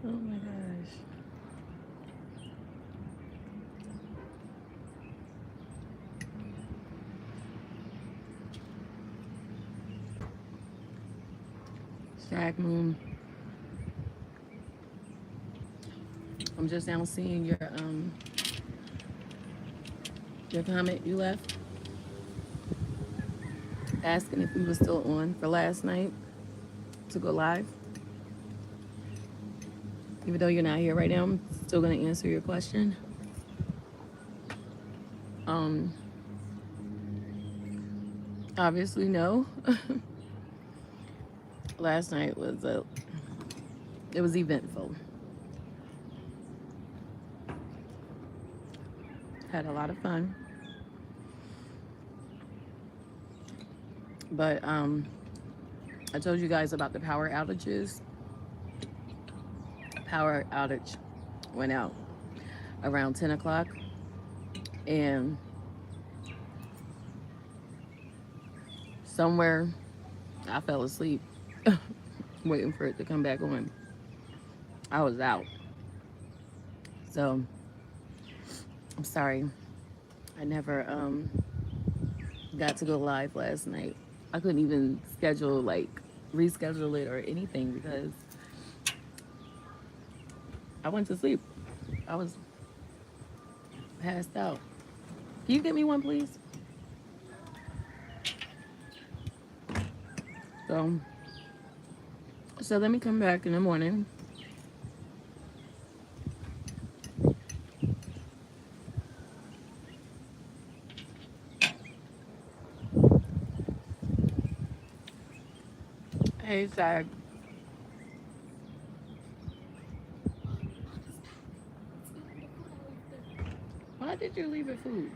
Oh my gosh. Strike Moon. I'm just now seeing your comment you left asking if we were still on for last night to go live. Even though you're not here right now, I'm still gonna answer your question. Um, Obviously no. Last night was it was eventful. Had a lot of fun, but I told you guys about the power outages. Power outage went out around 10 o'clock, and somewhere I fell asleep waiting for it to come back on. I was out. So I'm sorry. I never got to go live last night. I couldn't even reschedule it or anything because I went to sleep. I was passed out. Can you get me one, please? So, so let me come back in the morning. Hey, Zach, why did you leave it food?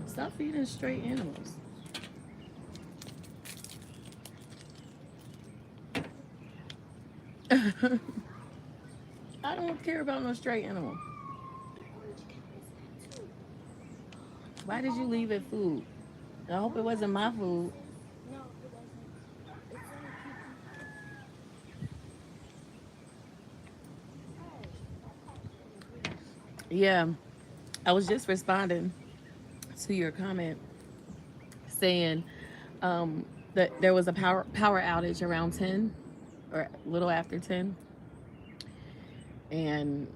Stop feeding stray animals. I don't care about no stray animal. Why did you leave it food? I hope it wasn't my food. Yeah, I was just responding to your comment saying that there was a power outage around 10 or a little after 10, and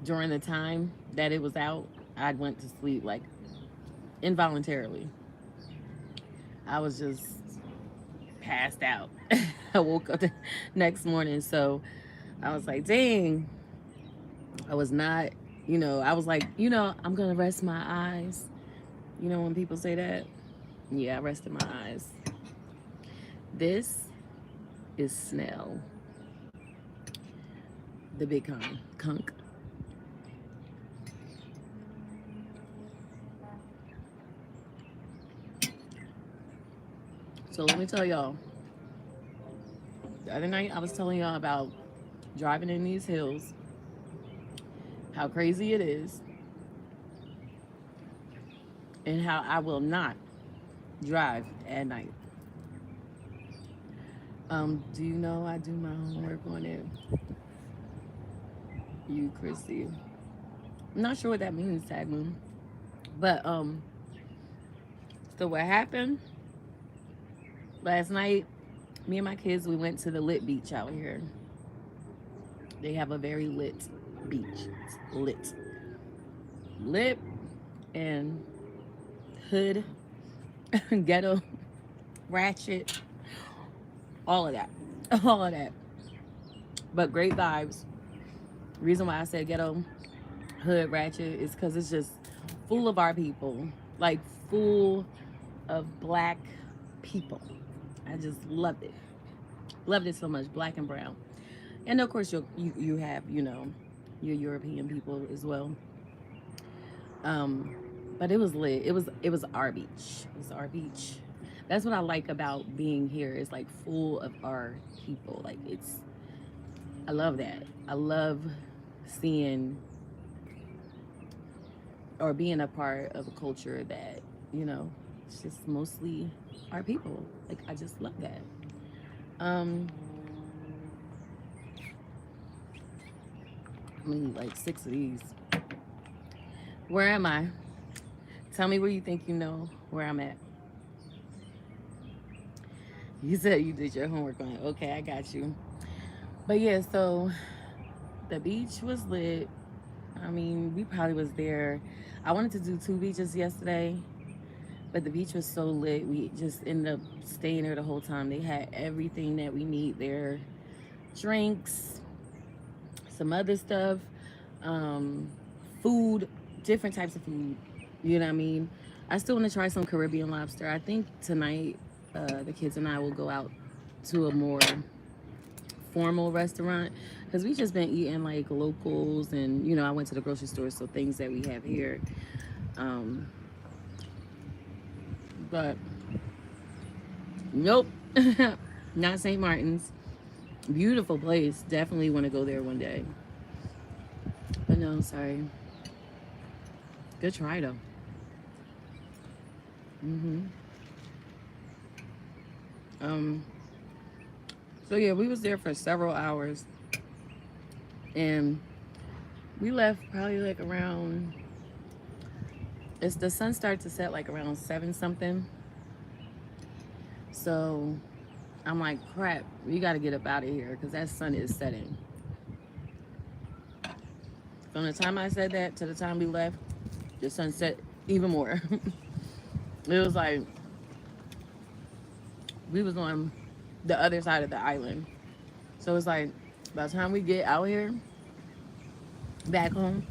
during the time that it was out, I went to sleep like involuntarily. I was just passed out. I woke up the next morning, so I was like, dang, I was not, I was like, I'm gonna rest my eyes. You know when people say that? Yeah, I rested my eyes. This is Snell, the big conk. So let me tell y'all, the other night I was telling y'all about driving in these hills, how crazy it is, and how I will not drive at night. Do you know I do my homework on it? You, Chrissy. I'm not sure what that means, Tag Moon. But so what happened last night? Me and my kids, we went to the lit beach out here. They have a very lit beach. It's lit, and hood, ghetto, ratchet, all of that, all of that. But great vibes. Reason why I said ghetto, hood, ratchet is because it's just full of our people, like full of black people. I just loved it so much, black and brown, and of course you have your European people as well. Um, but it was lit. It was our beach. It was our beach. That's what I like about being here. It's like full of our people. Like I love that. I love seeing or being a part of a culture that you know it's just mostly our people. Like I just love that. Um, I mean, like 6 of these. Where am I? Tell me where you think you know where I'm at. You said you did your homework on it. Okay, I got you. But yeah, so the beach was lit. I mean, we probably was there. I wanted to do 2 beaches yesterday, but the beach was so lit. We just ended up staying there the whole time. They had everything that we need there, drinks, some other stuff, um, food, different types of food. You know what I mean? I still want to try some Caribbean lobster. I think tonight the kids and I will go out to a more formal restaurant because we just been eating like locals, and I went to the grocery store, so things that we have here. Um, but nope, not St. Martin's. Beautiful place. Definitely want to go there one day. But no, sorry. Good try though. hmm Um. So yeah, we was there for several hours, and we left probably like around. It's the sun starts to set like around 7 something. So I'm like, crap, we got to get up out of here because that sun is setting. From the time I said that to the time we left, the sun set even more. It was like we was on the other side of the island. So it's like by the time we get out here, back home,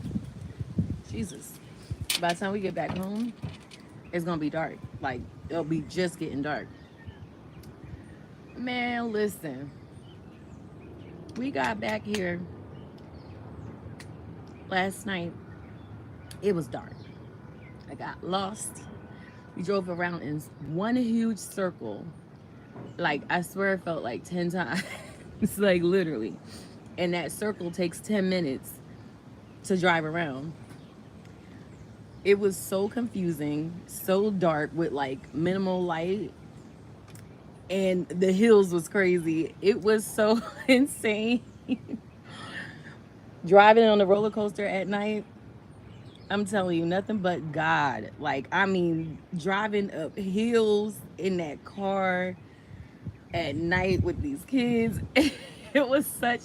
Jesus. By the time we get back home, it's gonna be dark. Like it'll be just getting dark. Man, listen. We got back here last night. It was dark. I got lost. We drove around in one huge circle. Like I swear it felt like 10 times. It's like literally. And that circle takes 10 minutes to drive around. It was so confusing, so dark with like minimal light, and the hills was crazy. It was so insane. Driving on the roller coaster at night, I'm telling you, nothing but God. Like, I mean, driving up hills in that car at night with these kids, it was such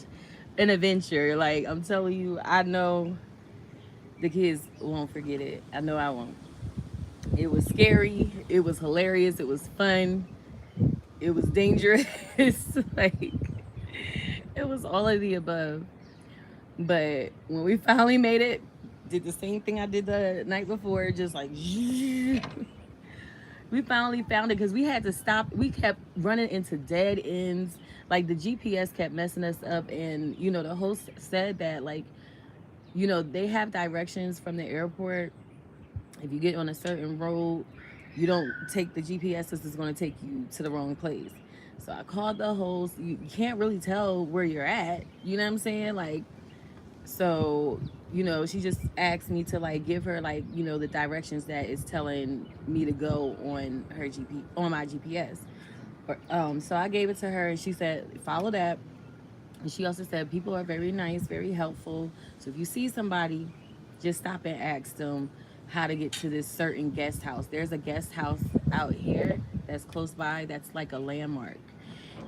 an adventure. Like, I'm telling you, I know the kids won't forget it. I know I won't. It was scary. It was hilarious. It was fun. It was dangerous. Like, it was all of the above. But when we finally made it, did the same thing I did the night before, just like we finally found it because we had to stop. We kept running into dead ends. Like the GPS kept messing us up, and the host said that like they have directions from the airport. If you get on a certain road, you don't take the GPS because it's going to take you to the wrong place. So I called the host. You can't really tell where you're at. You know what I'm saying? Like, so she just asked me to like give her like the directions that is telling me to go on her on my GPS. So I gave it to her, and she said follow that. And she also said people are very nice, very helpful. So if you see somebody, just stop and ask them how to get to this certain guest house. There's a guest house out here that's close by that's like a landmark.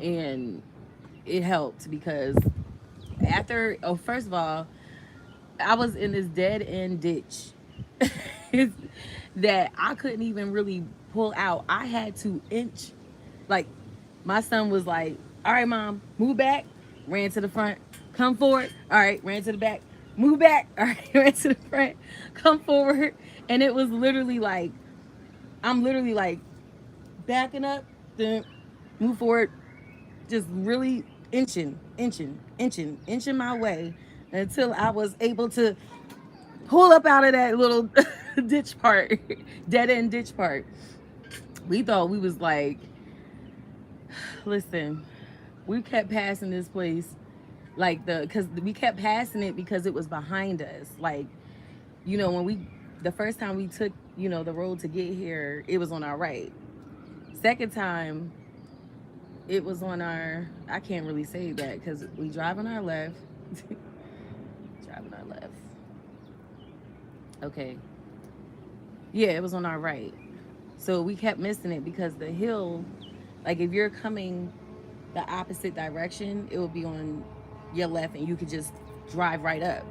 And it helped because first of all, I was in this dead end ditch that I couldn't even really pull out. I had to inch. Like, my son was like, all right, mom, move back. Ran to the front. Come forward. All right, ran to the back. Move back. All right, ran to the front. Come forward. And it was literally like, I'm literally like backing up, then move forward, just really inching my way until I was able to pull up out of that little ditch part, dead end ditch part. We thought we was like, listen, we kept passing this place like because we kept passing it because it was behind us. Like, when the first time we took, the road to get here, it was on our right. Second time, it was on our, I can't really say that because we drive on our left. driving our left. Okay. Yeah, it was on our right. So we kept missing it because the hill, like if you're coming the opposite direction, it would be on your left and you could just drive right up.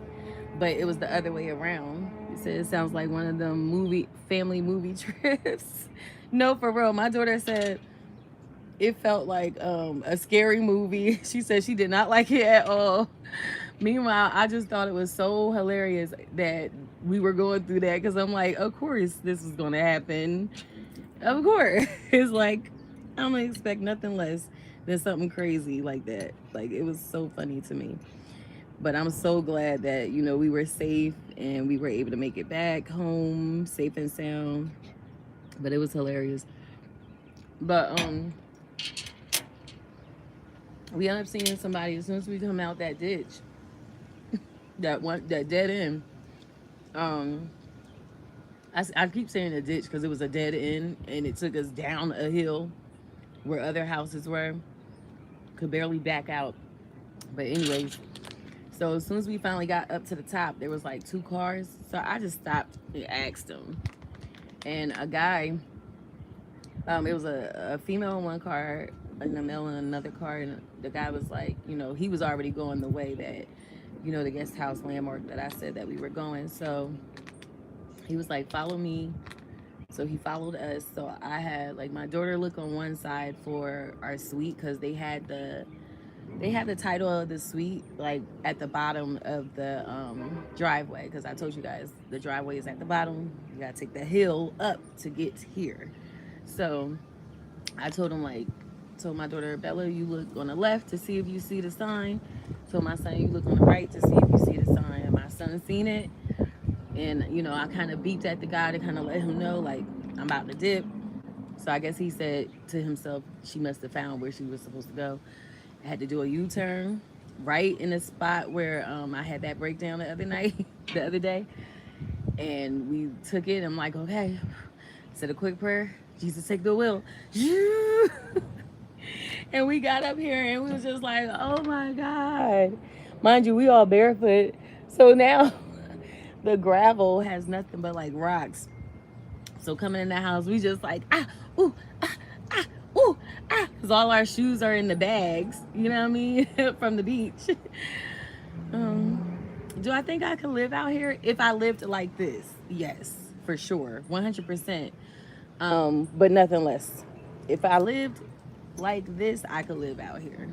But it was the other way around. It said it sounds like one of them family movie trips. No, for real. My daughter said it felt like a scary movie. She said she did not like it at all. Meanwhile, I just thought it was so hilarious that we were going through that because I'm like, of course this is going to happen. Of course. It's like, I don't expect nothing less than something crazy like that. Like, it was so funny to me. But I'm so glad that, you know, we were safe and we were able to make it back home safe and sound. But it was hilarious. But we ended up seeing somebody as soon as we come out that ditch. That dead end. Um I keep saying a ditch because it was a dead end and it took us down a hill where other houses were. Could barely back out. But anyways, so as soon as we finally got up to the top, there was like 2 cars. So I just stopped and asked them. And a guy, it was a female in one car and a male in another car. And the guy was like, you know, he was already going the way that, you know, the guest house landmark that I said that we were going. So he was like, follow me. So he followed us. So I had like my daughter look on one side for our suite because they had the title of the suite like at the bottom of the driveway, because I told you guys the driveway is at the bottom. You gotta take the hill up to get here. So I told my daughter, Bella, you look on the left to see if you see the sign. Told my son, you look on the right to see if you see the sign. And my son seen it. And, you know, I kind of beeped at the guy to kind of let him know, like, I'm about to dip. So I guess he said to himself, she must have found where she was supposed to go. I had to do a U-turn right in the spot where I had that breakdown the other day. And we took it. I'm like, okay. Said a quick prayer. Jesus, take the wheel. And we got up here and we was just like, oh my God. Mind you, we all barefoot. So now the gravel has nothing but like rocks. So coming in the house, we just like, ooh, ooh, because all our shoes are in the bags, you know what I mean, from the beach. Do I think I could live out here if I lived like this? Yes, for sure, 100%. But nothing less. If I lived like this, I could live out here.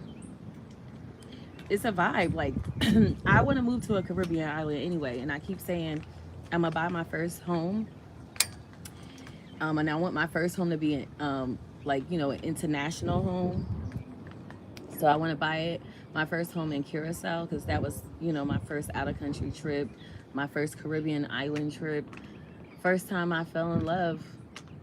It's a vibe. Like, I want to move to a Caribbean island anyway, and I keep saying I'm gonna buy my first home. And I want my first home to be like, you know, an international home. So I want to buy it, my first home in Curacao, because that was, you know, my first out of country trip, my first Caribbean island trip. First time I fell in love,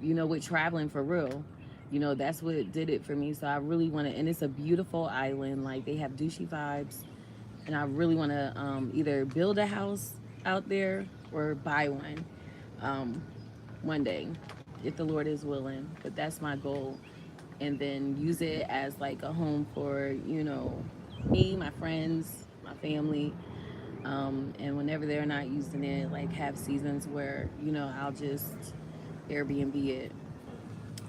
you know, with traveling for real. You know, that's what did it for me. So I really want to, and it's a beautiful island. Like, they have douchey vibes. And I really want to either build a house out there or buy one day, if the Lord is willing. But that's my goal. And then use it as like a home for, you know, me, my friends, my family. And whenever they're not using it, like have seasons where, you know, I'll just Airbnb it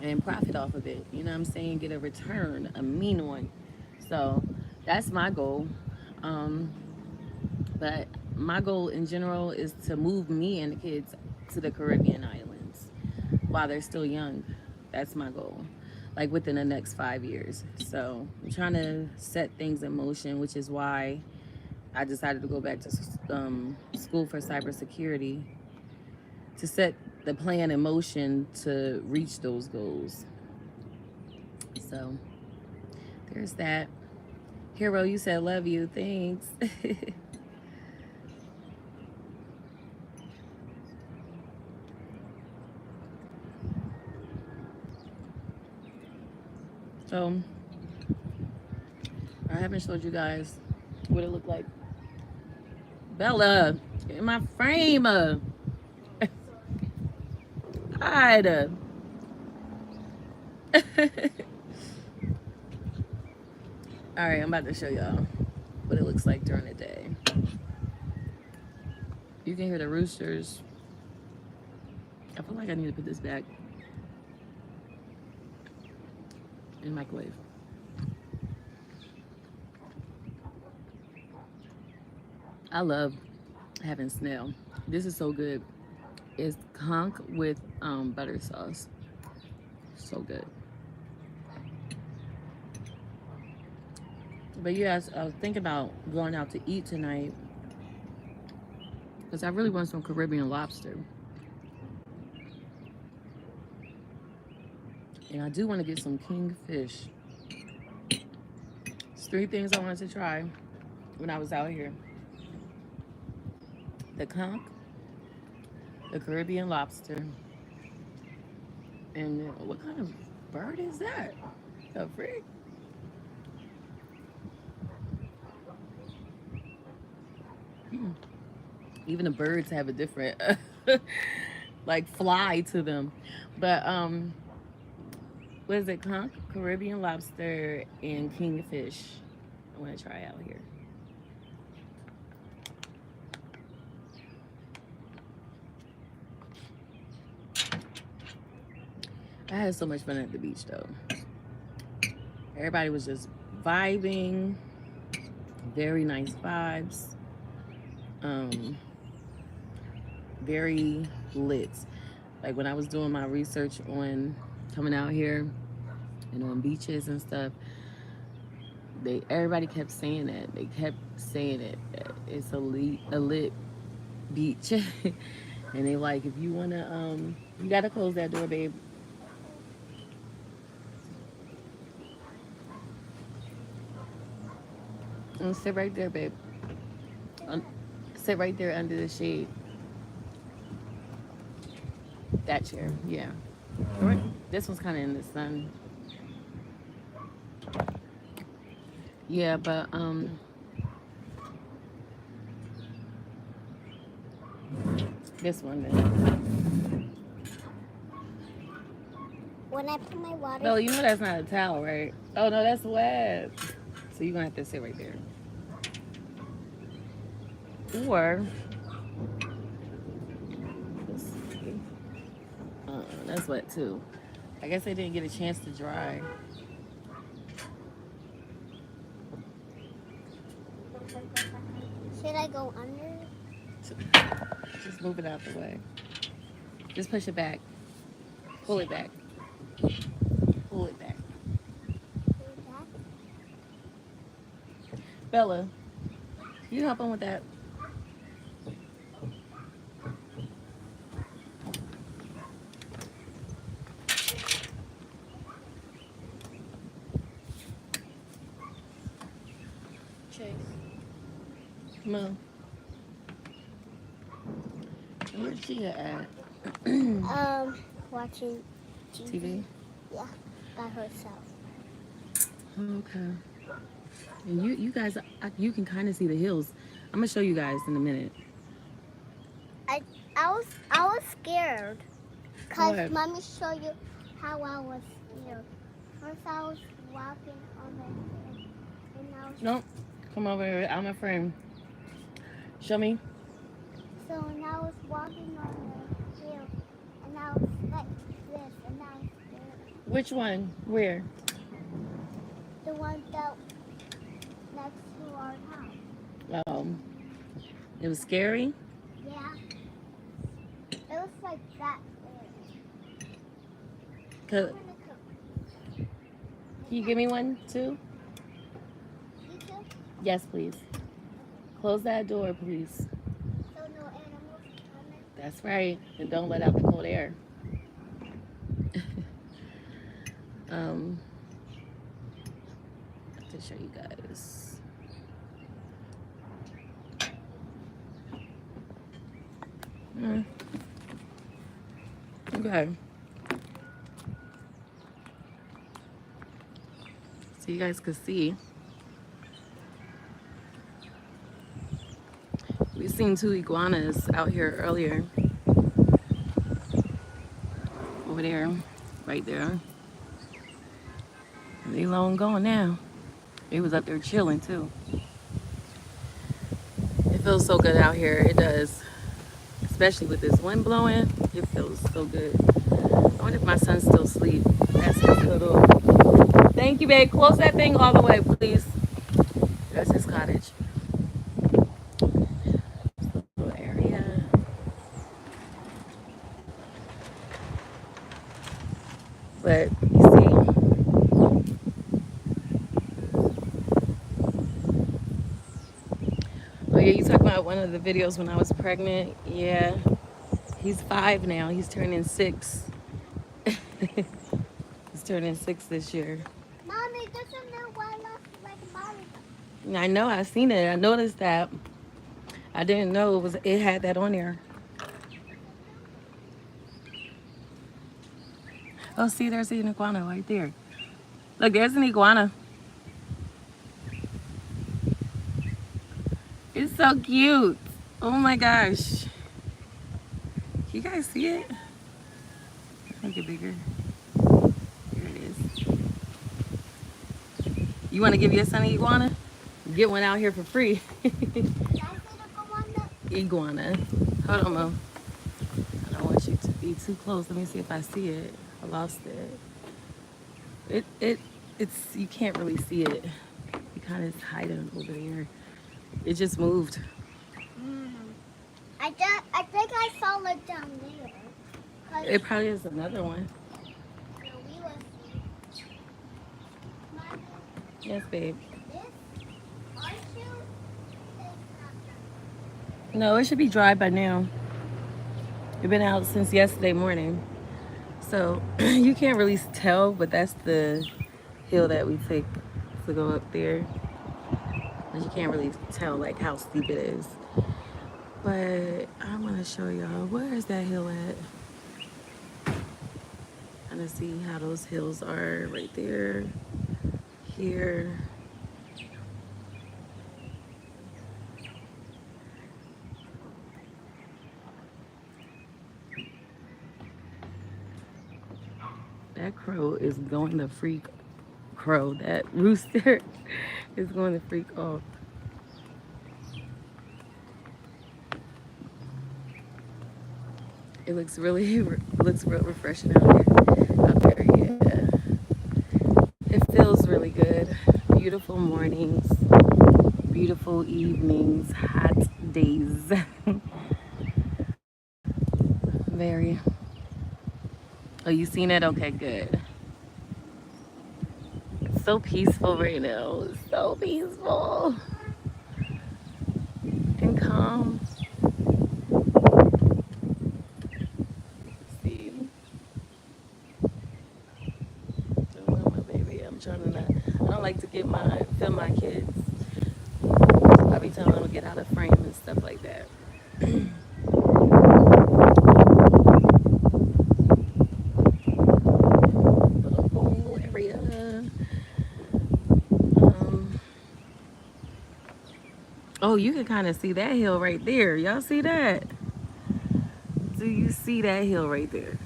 and profit off of it. You know what I'm saying? Get a return, a mean one. So that's my goal. But my goal in general is to move me and the kids to the Caribbean islands while they're still young. That's my goal, like within the next 5 years. So I'm trying to set things in motion, which is why I decided to go back to school for cybersecurity, to set the plan in motion to reach those goals. So there's that. Hero, you said love you. Thanks. So I haven't showed you guys what it looked like. Bella, in my frame. God. All right, I'm about to show y'all what it looks like during the day. You can hear the roosters. I feel like I need to put this back in the microwave. I love having snail. This is so good. It's conch with butter sauce. So good. But yes, I was thinking about going out to eat tonight because I really want some Caribbean lobster. And I do want to get some kingfish. It's 3 things I wanted to try when I was out here. The conch, the Caribbean lobster, and what kind of bird is that? The freak? Even the birds have a different like fly to them. But what is it? Conch, Caribbean lobster, and kingfish. I want to try out here. I had so much fun at the beach though. Everybody was just vibing. Very nice vibes. Very lit. Like when I was doing my research on coming out here and on beaches and stuff, everybody kept saying that. They kept saying it. It's a lit beach. And they like, if you wanna you gotta close that door, babe. And sit right there, babe. Sit right there under the shade. That chair, yeah. This one's kind of in the sun. Yeah, but this one then. When I put my water. No, you know that's not a towel, right? Oh no, that's wet. So you're gonna have to sit right there. Or that's wet too. I guess they didn't get a chance to dry. Should I go under? Just move it out the way. Just push it back. Pull it back. Pull it back. Bella, you help him with that. Chase. Come where's Gia at? Watching TV? Yeah, by herself. Okay. And you guys, you can kind of see the hills. I'm gonna show you guys in a minute. I was scared. Cause mommy show you how I was scared. First I was walking on the hill, and now. Nope. Come over here. I'm a friend. Show me. So now I was walking on the hill, and I was like this, and I was scared. Which one? Where? The one that next to our house. It was scary? Yeah. It was like that Can you give me one too? You too? Yes, please. Close that door, please. So no animals coming? That's right. And don't let out the cold air. To show you guys. Okay. So you guys could see. We seen 2 iguanas out here earlier. Over there, right there. They long gone now. They was up there chilling too. It feels so good out here. It does. especially with this wind blowing. It feels so good. I wonder if my son's still asleep. That's his little. Thank you, babe. Close that thing all the way, please. That's his cottage. Little area. But you see, oh yeah, you talking about one of the videos when I was pregnant? Yeah, he's 5 now. He's turning 6. He's turning 6 this year. Mommy, there's a new one like Mommy. I know. I seen it. I noticed that. I didn't know it had that on there. Oh, see, there's an iguana right there. Look, there's an iguana. It's so cute. Oh my gosh. You guys see it? Make it bigger. There it is. You want to give your son an iguana? Get one out here for free. Iguana. Hold on, Mo. I don't want you to be too close. Let me see if I see it. I lost it. It's you can't really see it. It kind of is hiding over there. It just moved. I think I saw it down there. It probably is another one. No, we will see. Mommy, Yes, babe. this, aren't you? No, it should be dry by now. It's been out since yesterday morning. So you can't really tell, but that's the hill that we take to go up there. But you can't really tell like how steep it is. But I'm gonna show y'all, where is that hill at? I'm gonna see how those hills are right there, here. That crow is going to freak crow. That rooster is going to freak off. It looks looks real refreshing out here. Out there, yeah. It feels really good. Beautiful mornings, beautiful evenings, hot days. Very. Oh, you seen it? Okay, good. It's so peaceful right now. It's so peaceful and calm. See, oh, my baby. I'm trying to not. I don't like to film my kids. I be telling them to get out of frame and stuff like that. Oh, you can kind of see that hill right there. Y'all see that? Do you see that hill right there?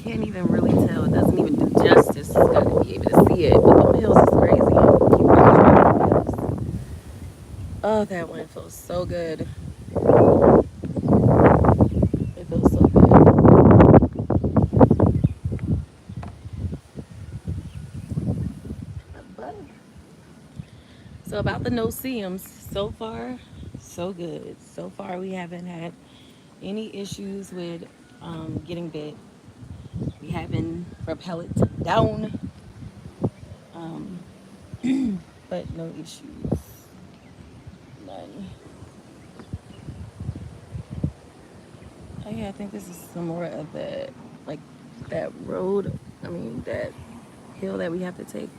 Can't even really tell. It doesn't even do justice. It's got to be able to see it. But the hills is crazy. Keep running through the hills. Oh, that one feels so good. It feels so good. So about the no-see-ums, so far, so good. So far, we haven't had any issues with getting bit. We haven't repelled down, but no issues. None. Oh yeah, I think this is some more of the, like, that road, that hill that we have to take.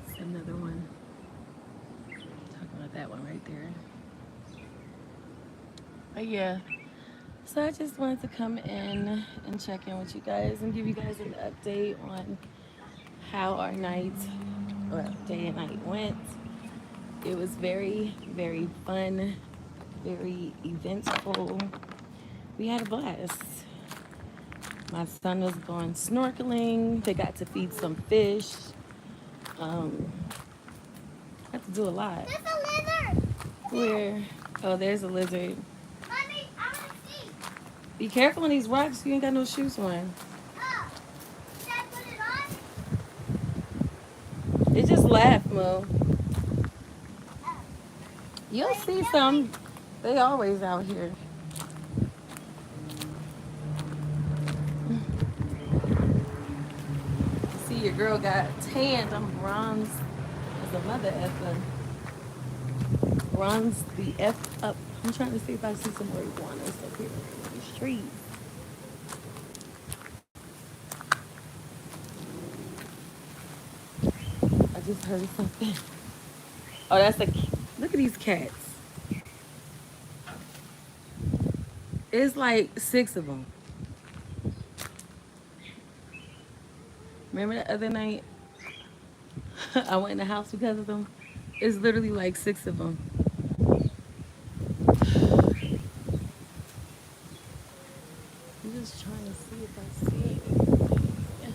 It's another one. Talking about that one right there. But yeah. So I just wanted to come in and check in with you guys and give you guys an update on how our night, or day and night went. It was very, very fun, very eventful. We had a blast. My son was going snorkeling. They got to feed some fish. Had to do a lot. There's a lizard. Where? Oh, there's a lizard. Mommy, I want to see. Be careful on these rocks. You ain't got no shoes on. Oh, should I put it on? It just left, Mo. Oh. You'll Wait, see tell me. some. They always out here. See, your girl got tanned. I'm bronzed as a mother effer. Bronze the F up. I'm trying to see if I see some more iguanas up here in these trees. I just heard something. Oh, that's a. Look at these cats. It's like 6 of them. Remember the other night I went in the house because of them? It's literally like 6 of them. I'm just trying to see if I see anything.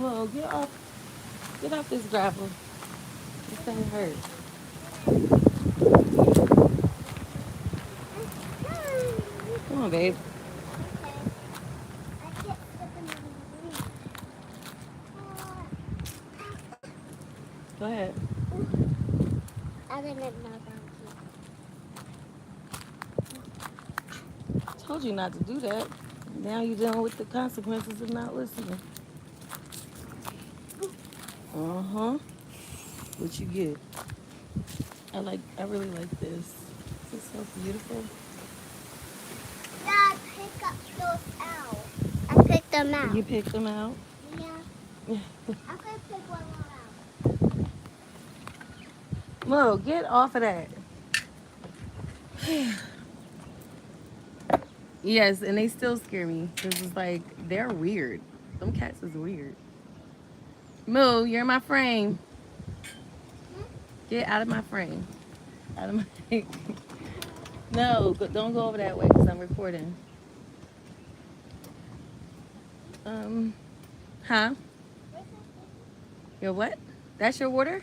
Whoa, get off this gravel. This thing hurts. Come on, babe. Okay. I can't step in the room. Go ahead. I'm gonna knock on Told you not to do that. Now you're dealing with the consequences of not listening. Uh-huh. What you get? I really like this. This is so beautiful. Dad, pick up those out. I picked them out. You picked them out? Yeah. I'm gonna pick one more out. Mo, get off of that. Yes, and they still scare me because it's like they're weird. Them cats is weird. Moo, you're in my frame. Get out of my frame. Out of my. No, don't go over that way because I'm recording. Huh? Your what? That's your water?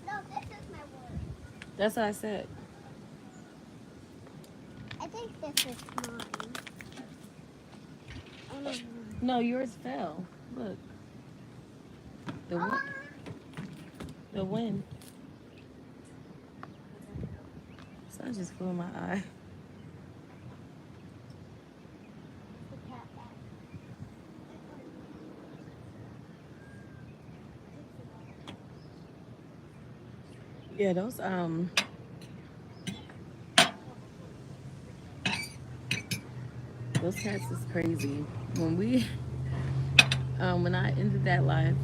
No, this is my water. That's what I said. I think this is mine. I don't know. No, yours fell. Look, the wind. Ah! The wind. Sun just flew in my eye. The cat back. Yeah, those cats is crazy. When I ended that live,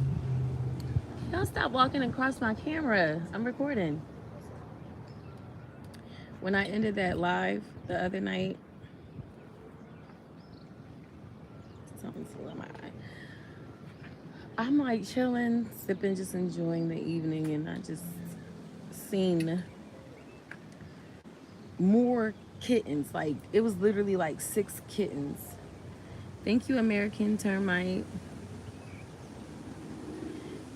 y'all stop walking across my camera. I'm recording. When I ended that live the other night, something's still in my eye. I'm like chilling, sipping, just enjoying the evening, and I just seen more kittens. Like it was literally like 6 kittens. Thank you, American Termite.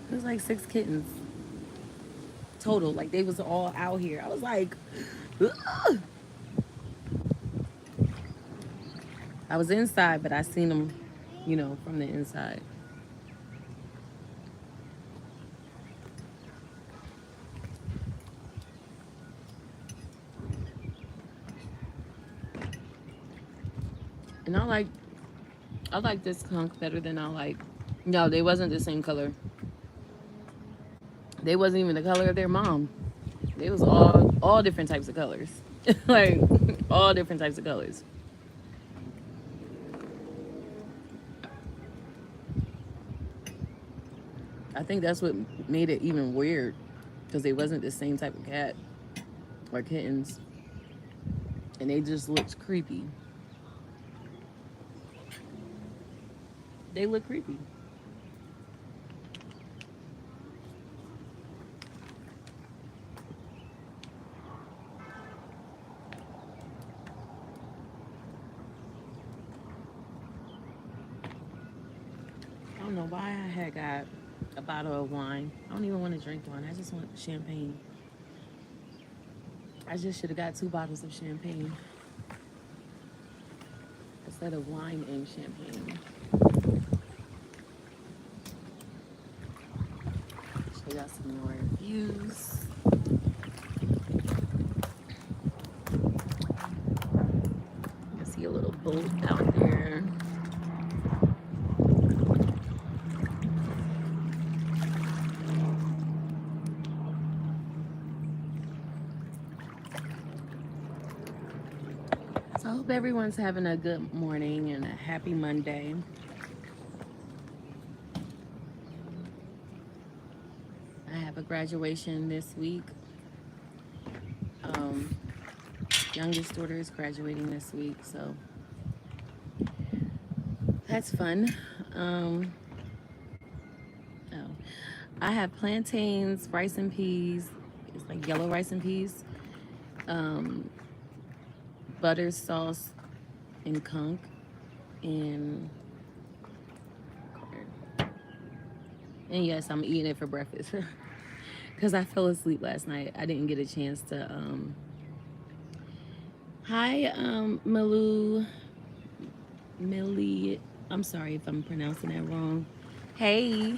It was like 6 kittens total. Like they was all out here. I was like, ugh. I was inside, but I seen them, from the inside. And I like this skunk better than I like. No, they wasn't the same color. They wasn't even the color of their mom. They was all different types of colors. Like all different types of colors. I think that's what made it even weird because they wasn't the same type of cat or kittens, and they just looked creepy. They look creepy. I don't know why I had got a bottle of wine. I don't even want to drink wine. I just want champagne. I just should have got 2 bottles of champagne instead of wine and champagne. Show y'all some more views. You can see a little boat out there. So I hope everyone's having a good morning and a happy Monday. I have a graduation this week. Youngest daughter is graduating this week, so that's fun. Oh, I have plantains, rice and peas. It's like yellow rice and peas. Um, butter sauce and conch and corn. And yes, I'm eating it for breakfast because I fell asleep last night. I didn't get a chance to. Hi, Millie. I'm sorry if I'm pronouncing that wrong. Hey,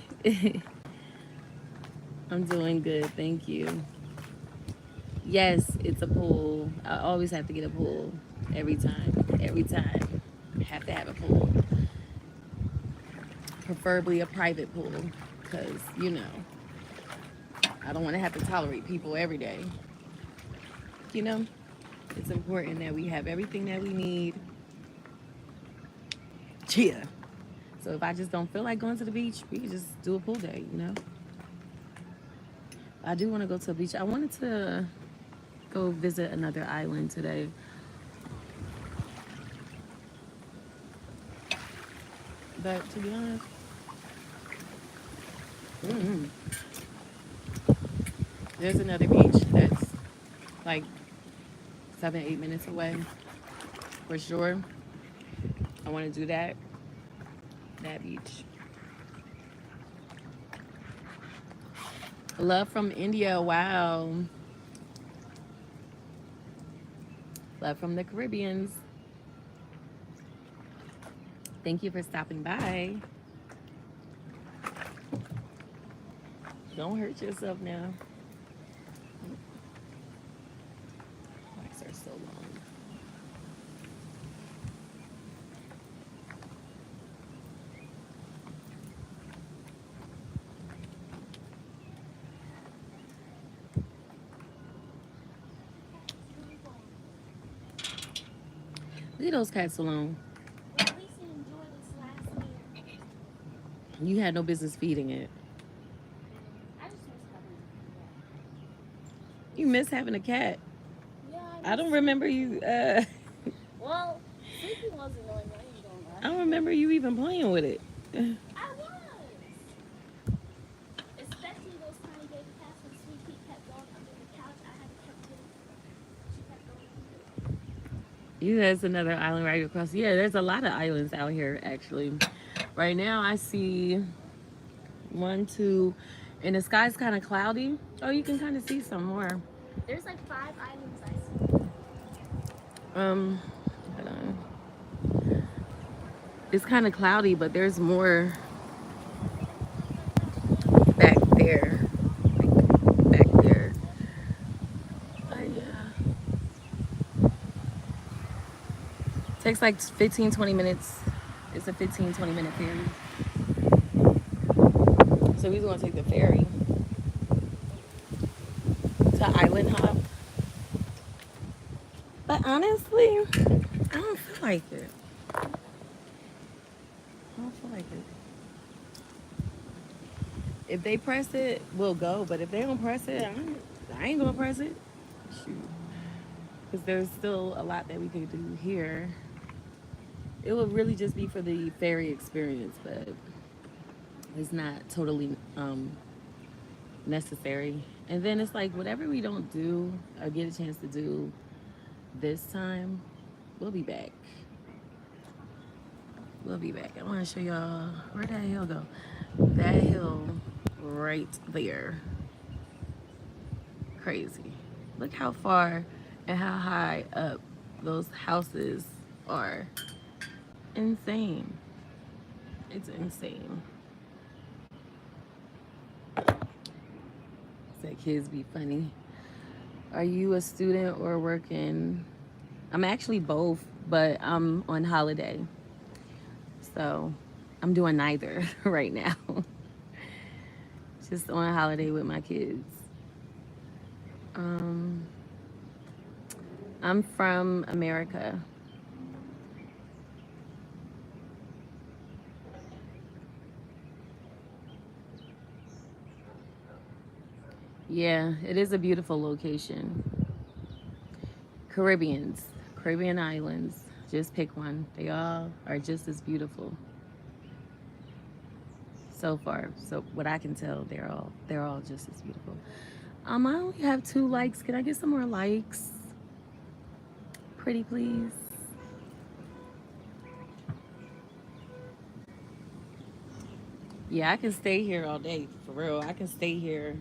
I'm doing good, thank you. Yes, it's a pool. I always have to get a pool every time. Every time, I have to have a pool. Preferably a private pool, because you know I don't want to have to tolerate people every day. You know, it's important that we have everything that we need. Yeah. So if I just don't feel like going to the beach, we can just do a pool day, you know? I do want to go to the beach. I wanted to go visit another island today. But to be honest, mm-hmm, there's another beach that's like 7, 8 minutes away for sure. I want to do that beach. Love from India. Wow. Love from the Caribbeans. Thank you for stopping by. Don't hurt yourself now. Bikes are so long. Leave those cats alone. Well, at least you enjoyed this last meal. You had no business feeding it. I just miss having You miss having a cat. Yeah, I don't remember you. Well, sleeping was annoying. I ain't gonna lie. I don't remember you even playing with it. I was. Especially those tiny baby cats when Sweet Pea kept going under the couch. I had to keep it. She kept going. You there's another island right across. Yeah, there's a lot of islands out here actually. Right now I see 1, 2, and the sky's kind of cloudy. Oh, you can kind of see some more. There's like 5 islands I see. Hold on. It's kind of cloudy, but there's more back there. Like, back there. Yeah. Takes like 15, 20 minutes. It's a 15, 20-minute ferry. So we're gonna take the ferry to Island Hop. But honestly, I don't feel like it. I don't feel like it. If they press it, we'll go. But if they don't press it, I ain't gonna press it. Shoot. Because there's still a lot that we could do here. It would really just be for the ferry experience, but it's not totally necessary. And then it's like whatever we don't do or get a chance to do this time, we'll be back. We'll be back. I want to show y'all where that hill go. That hill right there. Crazy. Look how far and how high up those houses are. Insane. It's insane. Said kids be funny. Are you a student or working? I'm actually both, but I'm on holiday. So I'm doing neither right now. Just on holiday with my kids. Um, I'm from America. Yeah, it is a beautiful location. Caribbean islands. Just pick one. They all are just as beautiful so far. So what I can tell, they're all just as beautiful. I only have 2 likes. Can I get some more likes? Pretty please. Yeah, I can stay here all day. For real. I can stay here.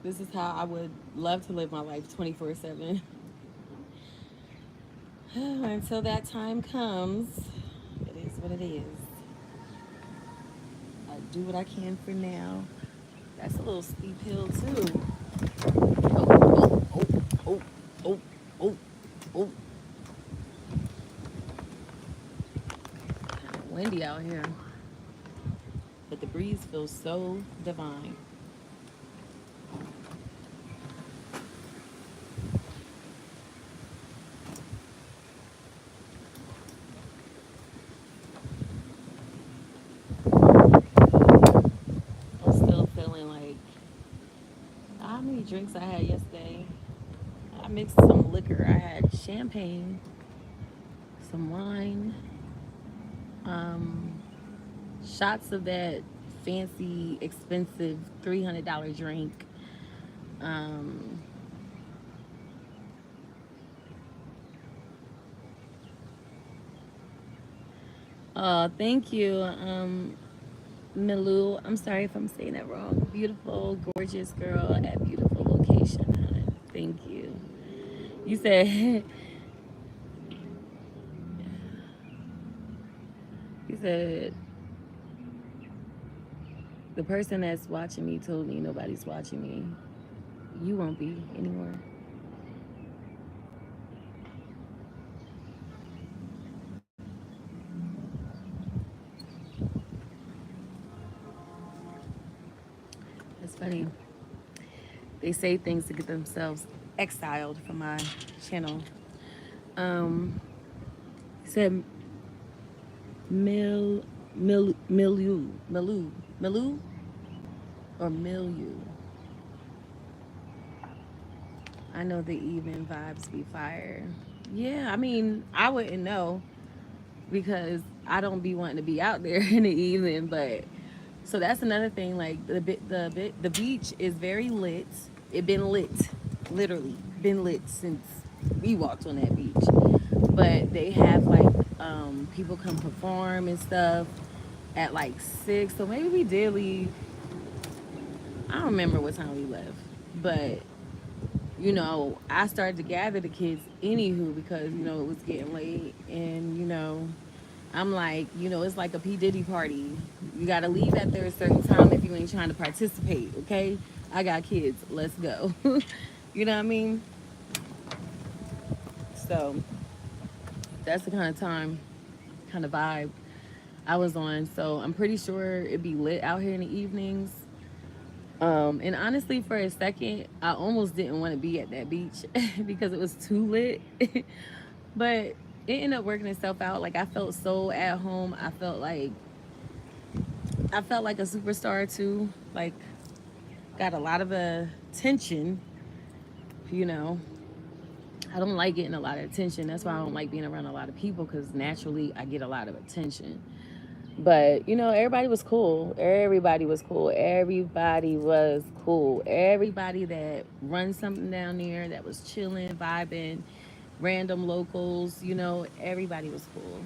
This is how I would love to live my life 24/7. Until that time comes, it is what it is. I do what I can for now. That's a little steep hill too. Oh, oh, oh, oh, oh, oh. Kind of windy out here, but the breeze feels so divine. I'm still feeling like how many drinks I had yesterday. I mixed some liquor. I had champagne, some wine, um, shots of that fancy, expensive $300 drink. Um, thank you, Milu. I'm sorry if I'm saying that wrong. Beautiful, gorgeous girl at beautiful location, hon. Thank you. You said, you said the person that's watching me told me nobody's watching me. You won't be anymore. It's funny. They say things to get themselves exiled from my channel. Um, he said milu or milieu. I know the evening vibes be fire. Yeah, I mean, I wouldn't know because I don't be wanting to be out there in the evening. But so that's another thing. Like the beach is very lit. It been lit, literally been lit since we walked on that beach. But they have like people come perform and stuff at like 6. So maybe we did leave. I don't remember what time we left, but I started to gather the kids anywho because, it was getting late and, I'm like, it's like a P. Diddy party. You got to leave after a certain time if you ain't trying to participate, okay? I got kids. Let's go. You know what I mean? So that's the kind of time, kind of vibe I was on. So I'm pretty sure it'd be lit out here in the evenings. And honestly, for a second, I almost didn't want to be at that beach because it was too lit. But it ended up working itself out. Like I felt so at home. I felt like a superstar too. Like got a lot of attention. You know, I don't like getting a lot of attention. That's why I don't like being around a lot of people because naturally I get a lot of attention. But everybody was cool. Everybody was cool. Everybody was cool. Everybody that runs something down there that was chilling, vibing, random locals, everybody was cool.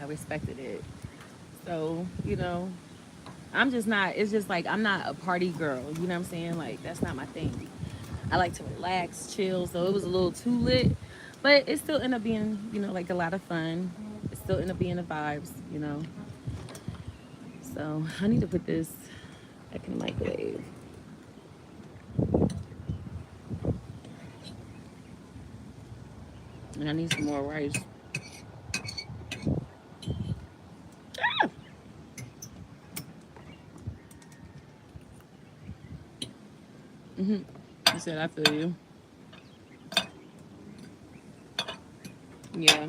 I respected it. So, I'm just not. It's just like I'm not a party girl. You know what I'm saying? Like that's not my thing. I like to relax, chill. So it was a little too lit, but it still ended up being, like a lot of fun. It still ended up being the vibes. So I need to put this back in the microwave. And I need some more rice. Hmm. You said I feel you. Yeah.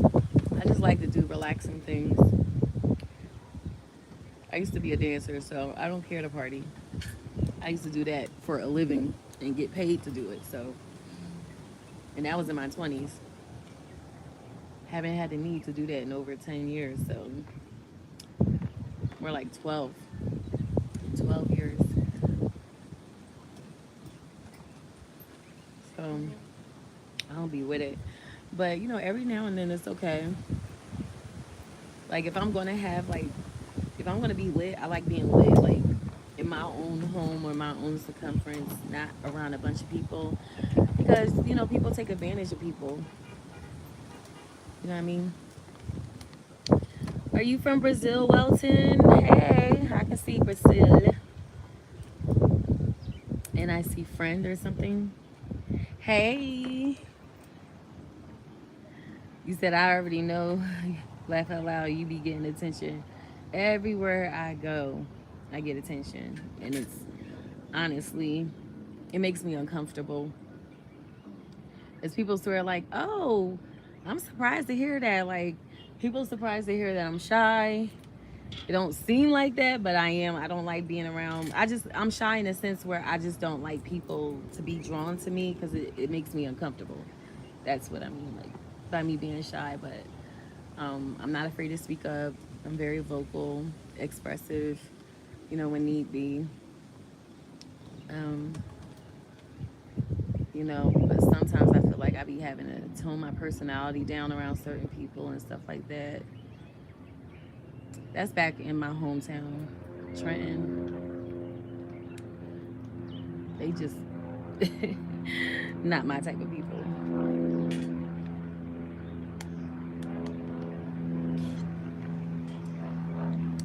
I just like to do relaxing things. I used to be a dancer, so I don't care to party. I used to do that for a living and get paid to do it. So, and that was in my 20s. Haven't had the need to do that in over 10 years. So, we're like 12 years. So, I don't be with it. But, every now and then it's okay. Like, if I'm going to be lit, I like being lit, like, in my own home or my own circumference, not around a bunch of people. Because, people take advantage of people. You know what I mean? Are you from Brazil, Welton? Hey, I can see Brazil. And I see friend or something. Hey. You said I already know. Laugh out loud, you be getting attention. Everywhere I go, I get attention. And it's honestly, it makes me uncomfortable. As people swear like, oh, I'm surprised to hear that. Like, people surprised to hear that I'm shy. It don't seem like that, but I am. I don't like being around. I'm shy in a sense where I just don't like people to be drawn to me because it makes me uncomfortable. That's what I mean, like by me being shy. But I'm not afraid to speak up. I'm very vocal, expressive, when need be. Um, but sometimes I feel like I be having to tone my personality down around certain people and stuff like that. That's back in my hometown, Trenton. They just not my type of people.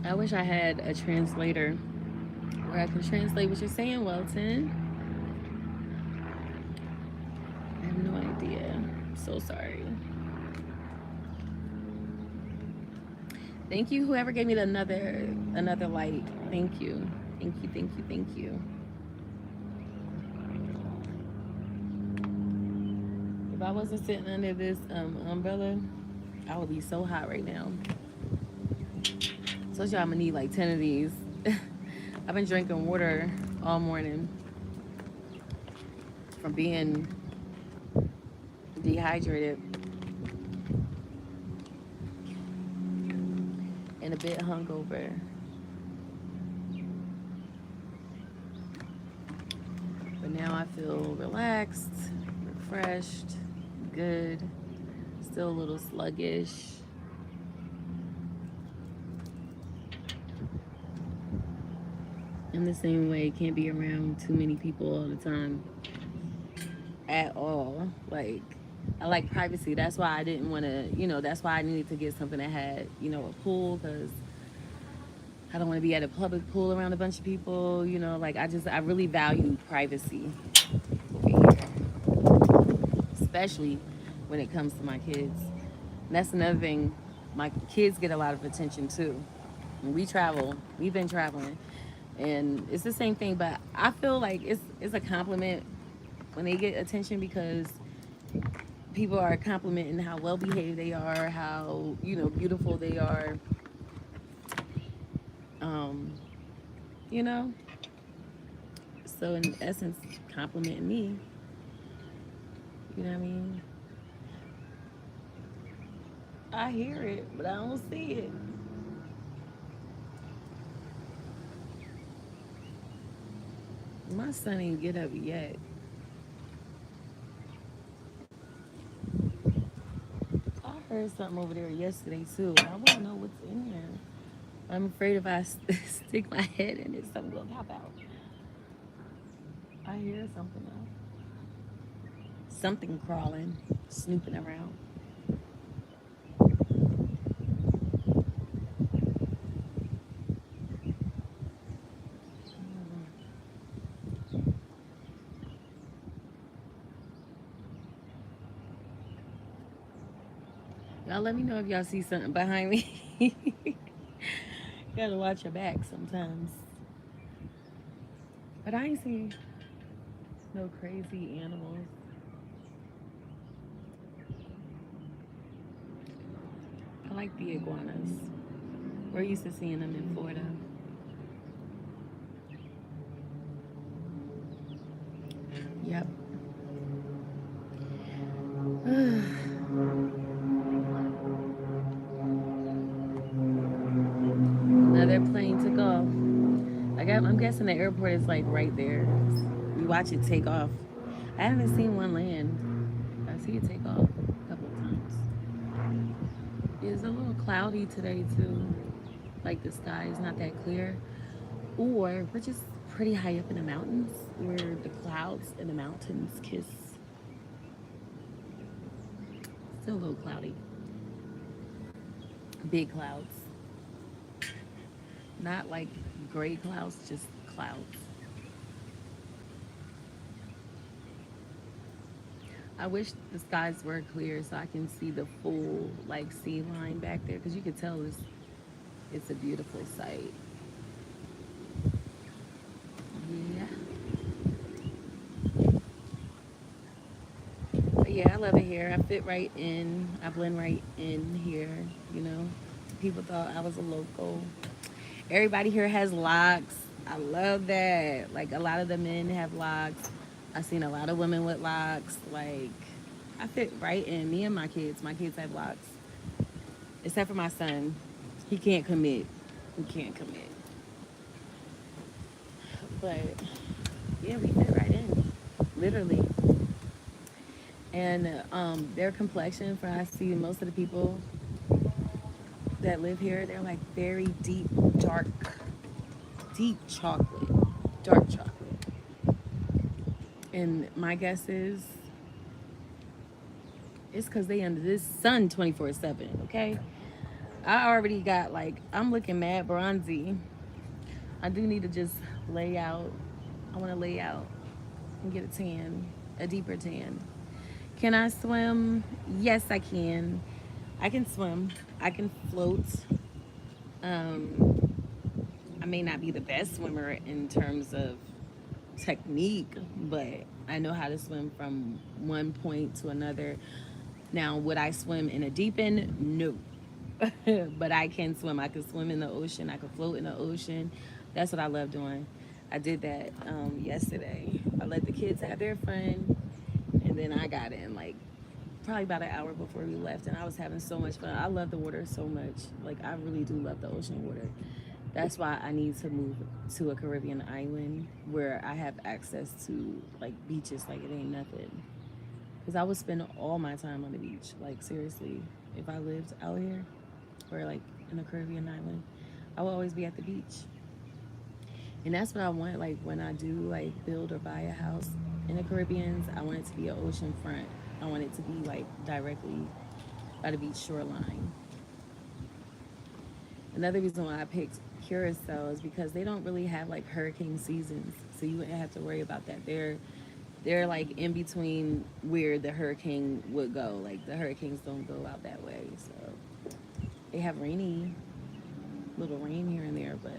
I wish I had a translator where I can translate what you're saying, Welton. I have no idea. I'm so sorry. Thank you, whoever gave me another light. Thank you. Thank you, thank you, thank you. If I wasn't sitting under this umbrella, I would be so hot right now. Told you I'm gonna need like 10 of these. I've been drinking water all morning from being dehydrated and a bit hungover. But now I feel relaxed, refreshed, good, still a little sluggish. In the same way, can't be around too many people all the time at all. Like, I like privacy. That's why I didn't want to, that's why I needed to get something that had, a pool because I don't want to be at a public pool around a bunch of people. Like I really value privacy over here, especially when it comes to my kids. And that's another thing. My kids get a lot of attention too. When we travel, we've been traveling, and it's the same thing. But I feel like it's a compliment when they get attention because people are complimenting how well behaved they are, how beautiful they are. Um, you know. So in essence, complimenting me. You know what I mean? I hear it, but I don't see it. My son ain't get up yet. I heard something over there yesterday too. I want to know what's in there. I'm afraid if I stick my head in it, something will pop out. I hear something though. Something crawling, snooping around. Y'all let me know if y'all see something behind me. Gotta watch your back sometimes. But I ain't seen no crazy animals. I like the iguanas. We're used to seeing them in Florida. Yep. Another plane took off. I'm guessing the airport is like right there. We watch it take off. I haven't seen one land. I see it take off a couple of times. It's a little cloudy today too. Like the sky is not that clear. Or we're just pretty high up in the mountains where the clouds and the mountains kiss. Still a little cloudy. Big clouds. Not like gray clouds, just clouds. I wish the skies were clear so I can see the full like sea line back there because you can tell it's a beautiful sight. Yeah. But yeah, I love it here. I fit right in. I blend right in here, you know. People thought I was a local. Everybody here has locks. I love that. Like a lot of the men have locks. I've seen a lot of women with locks. Like I fit right in. Me and my kids. My kids have locks. Except for my son. He can't commit. He can't commit. But yeah, we fit right in. Literally. And their complexion, for I see most of the people that live here, they're like very deep, dark, deep chocolate, dark chocolate. And my guess is it's because they under this sun 24/7. Okay, I already got like I'm looking mad bronzy. I do need to just lay out. I want to lay out and get a tan, a deeper tan. Can I swim? Yes, I can. I can swim. I can float. Um, I may not be the best swimmer in terms of technique, but I know how to swim from one point to another. Now, would I swim in a deep end? No. But I can swim. I can swim in the ocean. I can float in the ocean. That's what I love doing. I did that yesterday. I let the kids have their fun, and then I got in like probably about an hour before we left, and I was having so much fun. I love the water so much. Like I really do love the ocean water. That's why I need to move to a Caribbean island where I have access to like beaches like it ain't nothing. Because I would spend all my time on the beach. Like seriously, if I lived out here or like in a Caribbean island, I would always be at the beach. And that's what I want. Like when I do like build or buy a house in the Caribbeans, I want it to be an ocean front. I want it to be like directly by the beach shoreline. Another reason why I picked Curacao is because they don't really have like hurricane seasons, so you wouldn't have to worry about that. They're like in between where the hurricane would go. Like the hurricanes don't go out that way, so they have little rain here and there, but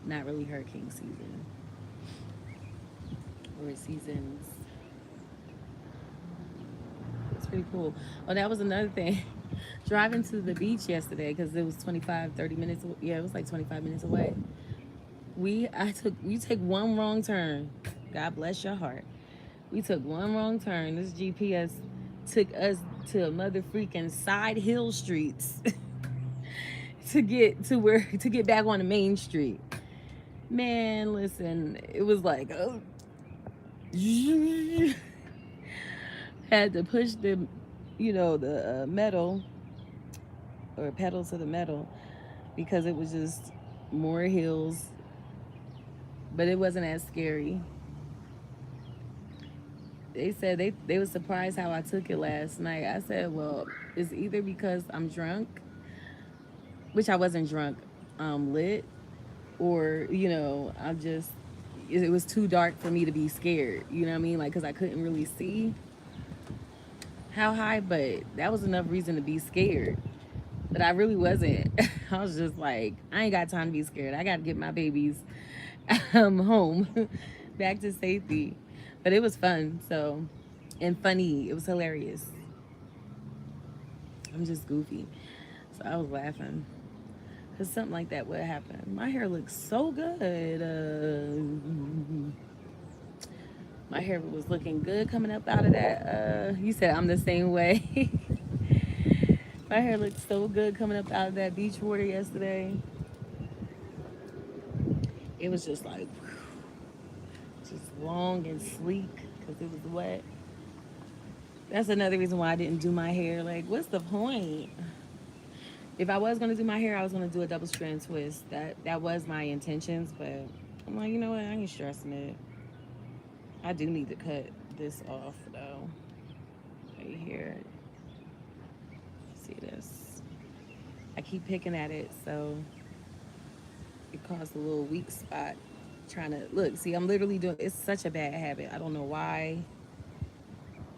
not really hurricane season or seasons. It's pretty cool. Oh, that was another thing. Driving to the beach yesterday because it was 25, 30 minutes. Yeah, it was like 25 minutes away. You take one wrong turn. God bless your heart. We took one wrong turn. This GPS took us to a mother freaking side hill streets to get back on the main street. Man, listen, it was like had to push the metal or pedal to the metal because it was just more hills, but it wasn't as scary. They said they was surprised how I took it last night. I said, well, it's either because I'm drunk, which I wasn't drunk, lit, or I'm just it was too dark for me to be scared. You know what I mean? Like, cause I couldn't really see how high, but that was enough reason to be scared. But I really wasn't. I was just like, I ain't got time to be scared. I got to get my babies home, back to safety. But it was fun. So, and funny. It was hilarious. I'm just goofy. So I was laughing. Because something like that would happen. My hair looks so good. My hair was looking good coming up out of that. You said I'm the same way. My hair looked so good coming up out of that beach water yesterday. It was just like, just long and sleek because it was wet. That's another reason why I didn't do my hair. Like, what's the point? If I was gonna do my hair, I was gonna do a double strand twist. That was my intentions, but I'm like, you know what? I ain't stressing it. I do need to cut this off though. Right here. See this? I keep picking at it, so it caused a little weak spot. Trying to look. See, I'm literally doing. It's such a bad habit. I don't know why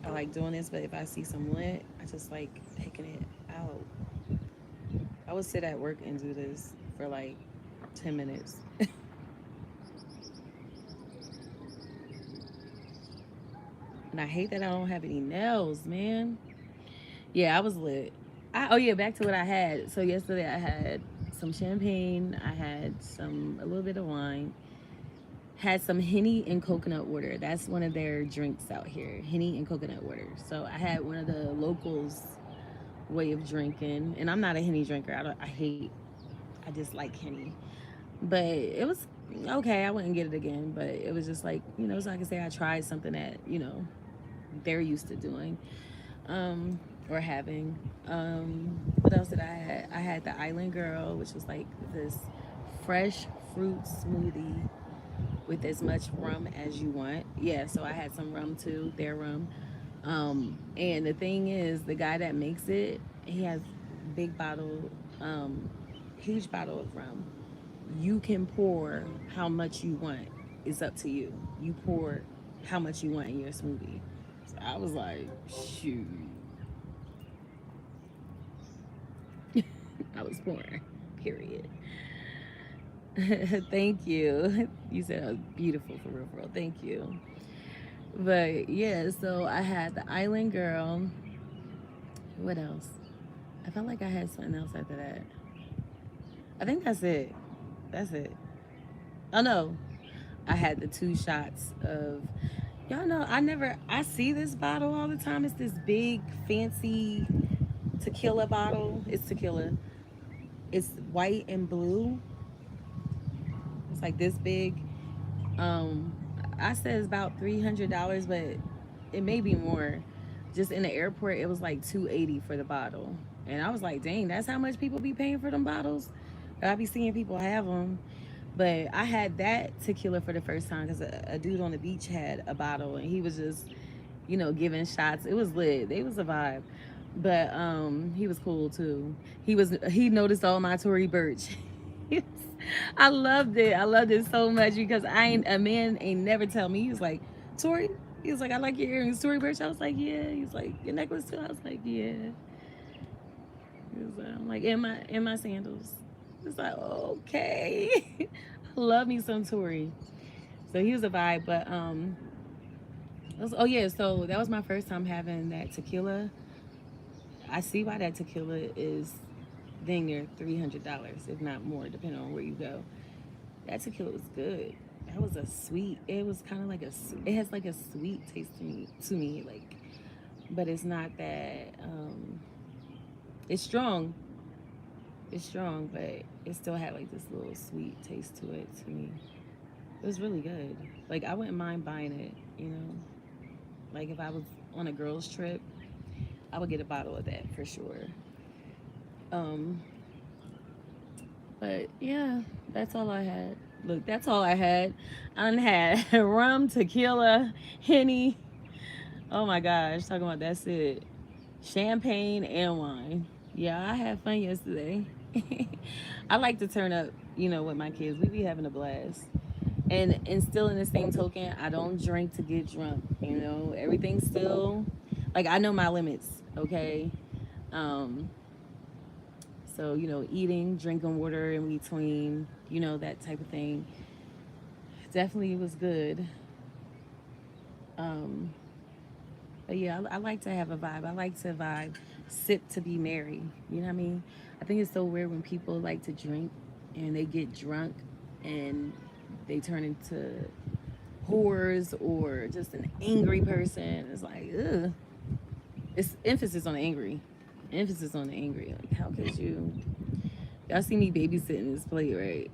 I like doing this, but if I see some lint, I just like picking it out. I would sit at work and do this for like 10 minutes. And I hate that I don't have any nails, man. Yeah, I was lit. Oh yeah, back to what I had. So yesterday I had some champagne. I had a little bit of wine. Had some Henny and coconut water. That's one of their drinks out here, Henny and coconut water. So I had one of the locals' way of drinking, and I'm not a Henny drinker. I hate, I dislike Henny, but it was okay. I wouldn't get it again, but it was just like so I can say I tried something that they're used to doing, or having. What else did I had? I had the Island Girl, which was like this fresh fruit smoothie with as much rum as you want. Yeah, so I had some rum too, their rum. And the thing is, the guy that makes it, he has big bottle, um, huge bottle of rum. You can pour how much you want. It's up to you. You pour how much you want in your smoothie. So I was like, shoot. I was pouring. Period. Thank you. You said I was beautiful for real, for real. Thank you. But yeah, so I had the Island Girl. What else? I felt like I had something else after that. I think that's it. That's it. Oh no, I had the 2 shots of. Y'all know I see this bottle all the time. It's this big fancy tequila bottle. It's tequila. It's white and blue. It's like this big. Um, I said it's about $300, but it may be more. Just in the airport, it was like 280 for the bottle, and I was like, dang, that's how much people be paying for them bottles. I be seeing people have them, but I had that tequila for the first time because a dude on the beach had a bottle, and he was just, giving shots. It was lit. It was a vibe. But he was cool too. He noticed all my Tory Burch. I loved it. I loved it so much because a man ain't never tell me. He was like, Tory, he was like, I like your earrings, Tory Burch. I was like, yeah. He was like, your necklace too. I was like, yeah. He was like, I'm like, in my sandals. It's like, okay. I love me some Tory. So he was a vibe, but oh yeah, so that was my first time having that tequila. I see why that tequila is dang near $300, if not more, depending on where you go. That tequila was good. That was a sweet. It was kind of like it has like a sweet taste to me, like, but it's not that. It's strong. It's strong, but it still had like this little sweet taste to it to me. It was really good. Like I wouldn't mind buying it. Like if I was on a girls trip, I would get a bottle of that for sure. Um, But yeah, that's all I had. Look, that's all I had. I done had rum, tequila, Henny. Oh my gosh, talking about that's it. Champagne and wine. Yeah, I had fun yesterday. I like to turn up, with my kids. We be having a blast. And still in the same token, I don't drink to get drunk. Everything's still like I know my limits, okay? Um, so, eating, drinking water in between, that type of thing. Definitely was good. Um, but yeah, I like to have a vibe. I like to vibe, sip to be merry. You know what I mean? I think it's so weird when people like to drink and they get drunk and they turn into whores or just an angry person. It's like, ugh. It's emphasis on the angry. Emphasis on the angry. Like, how could you? Y'all see me babysitting this plate, right?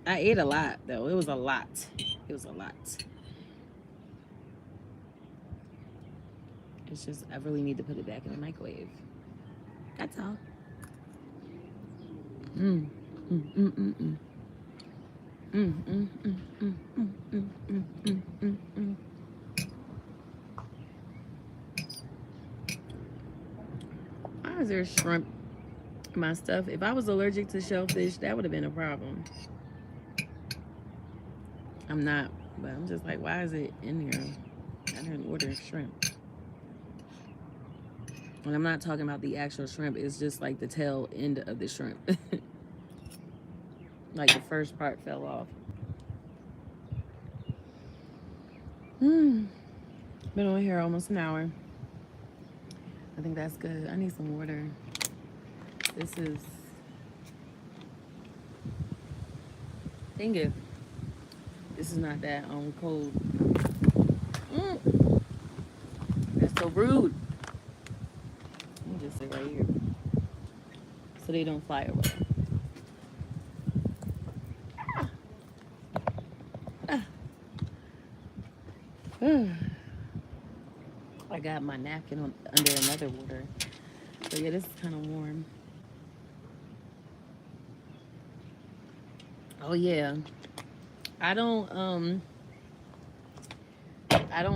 I ate a lot, though. It was a lot. It was a lot. It's just, I really need to put it back in the microwave. That's all. Mm. Mm, mm, mm, mm. Mm, mm, mm, mm, mm, mm, mm, mm, mm, mm. Why is there shrimp in my stuff? If I was allergic to shellfish, that would have been a problem. I'm not, but I'm just like, why is it in here? I didn't order shrimp. And I'm not talking about the actual shrimp. It's just like the tail end of the shrimp. Like the first part fell off. Been on here almost an hour. I think that's good. I need some water. This is... Dang it. This is not that cold. That's so rude. Let me just sit right here. So they don't fly away. I got my napkin under another water. So yeah, this is kind of warm. Oh yeah. I don't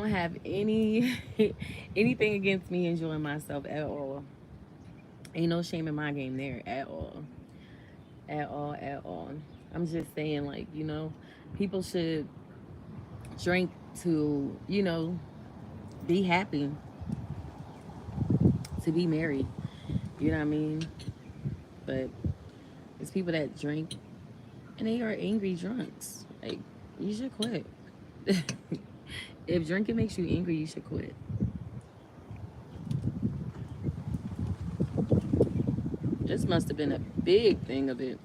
have anything against me enjoying myself at all. Ain't no shame in my game there at all. At all, at all. I'm just saying, like, people should drink to, be happy, to be merry. You know what I mean? But it's people that drink and they are angry drunks. Like, you should quit. If drinking makes you angry, you should quit. This must have been a big thing of it.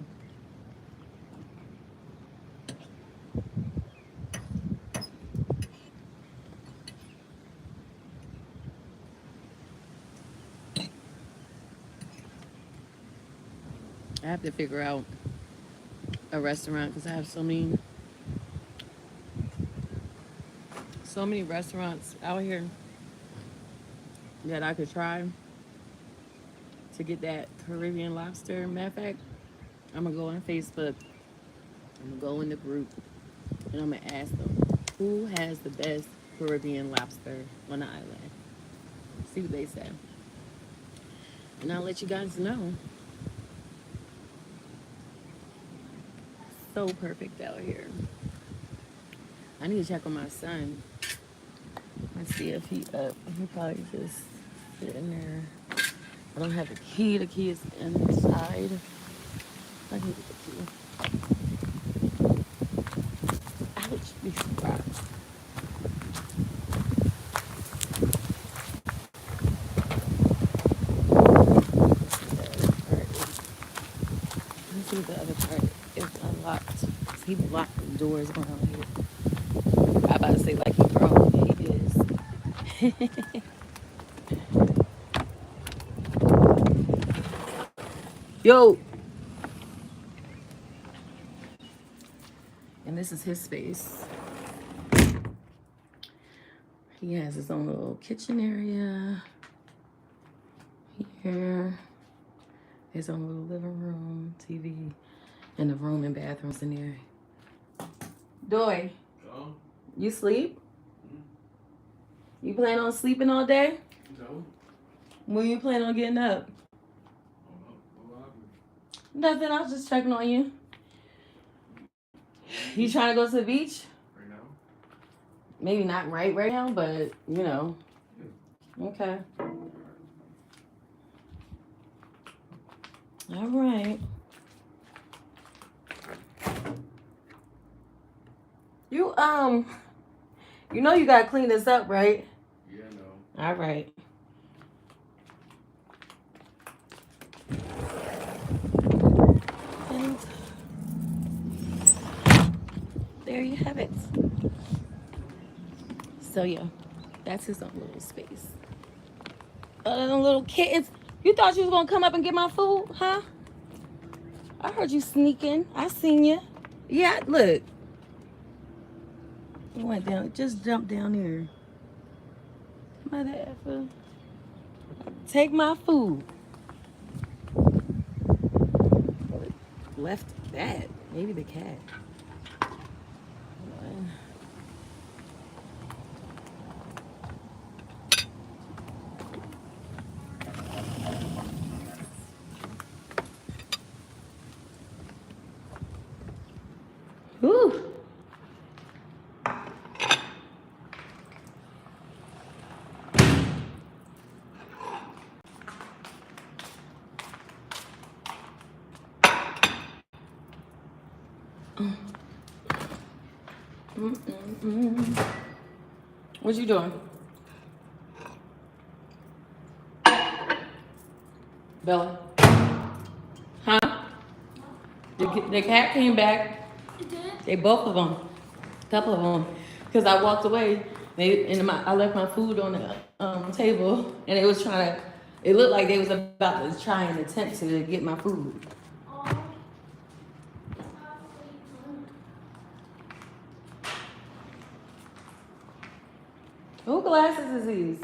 I have to figure out a restaurant because I have so many restaurants out here that I could try to get that Caribbean lobster. Matter of fact, I'm gonna go on Facebook. I'm gonna go in the group and I'm gonna ask them who has the best Caribbean lobster on the island. See what they say, and I'll let you guys know. So perfect out here. I need to check on my son. Let's see if he up. He probably just sitting there. I don't have the key. The key is inside. I can get the key. Ouch, be surprised. Let's see the other part is unlocked. He blocked the doors around here. I'm about to say like he grown. He is. Yo! And this is his space. He has his own little kitchen area here. His own little living room, TV, and the room and bathrooms in there. Doy, Oh, you sleep? You plan on sleeping all day? no. When you plan on getting up? What happened? Nothing. I was just checking on you. You trying to go to the beach? Right now? Maybe not right now, but you know. Okay. All right. You know you gotta clean this up, right? Yeah, no. All right. And there you have it. So yeah, that's his own little space. Other than little kittens, you thought you was gonna come up and get my food, huh? I heard you sneaking. I seen you. Yeah, look. You went down. Just jump down there. Mother effer. Take my food. Left that. Maybe the cat. Whew. What you doing? Bella? Huh? The cat came back. They both of them. A couple of them. Because I walked away. I left my food on the table. And it was trying to, it looked like they was about to try and attempt to get my food. Who glasses is these?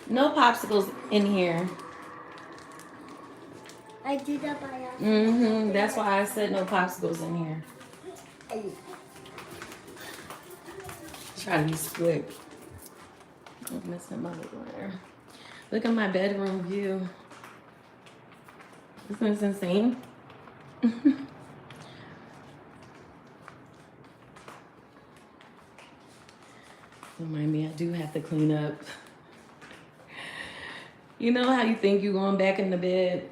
No popsicles in here. I did that by accident. That's why I said no popsicles in here. Try to be slick. I'm missing my little hair. Look at my bedroom view. Isn't this insane? Remind me, I do have to clean up. You know how you think you're going back in the bed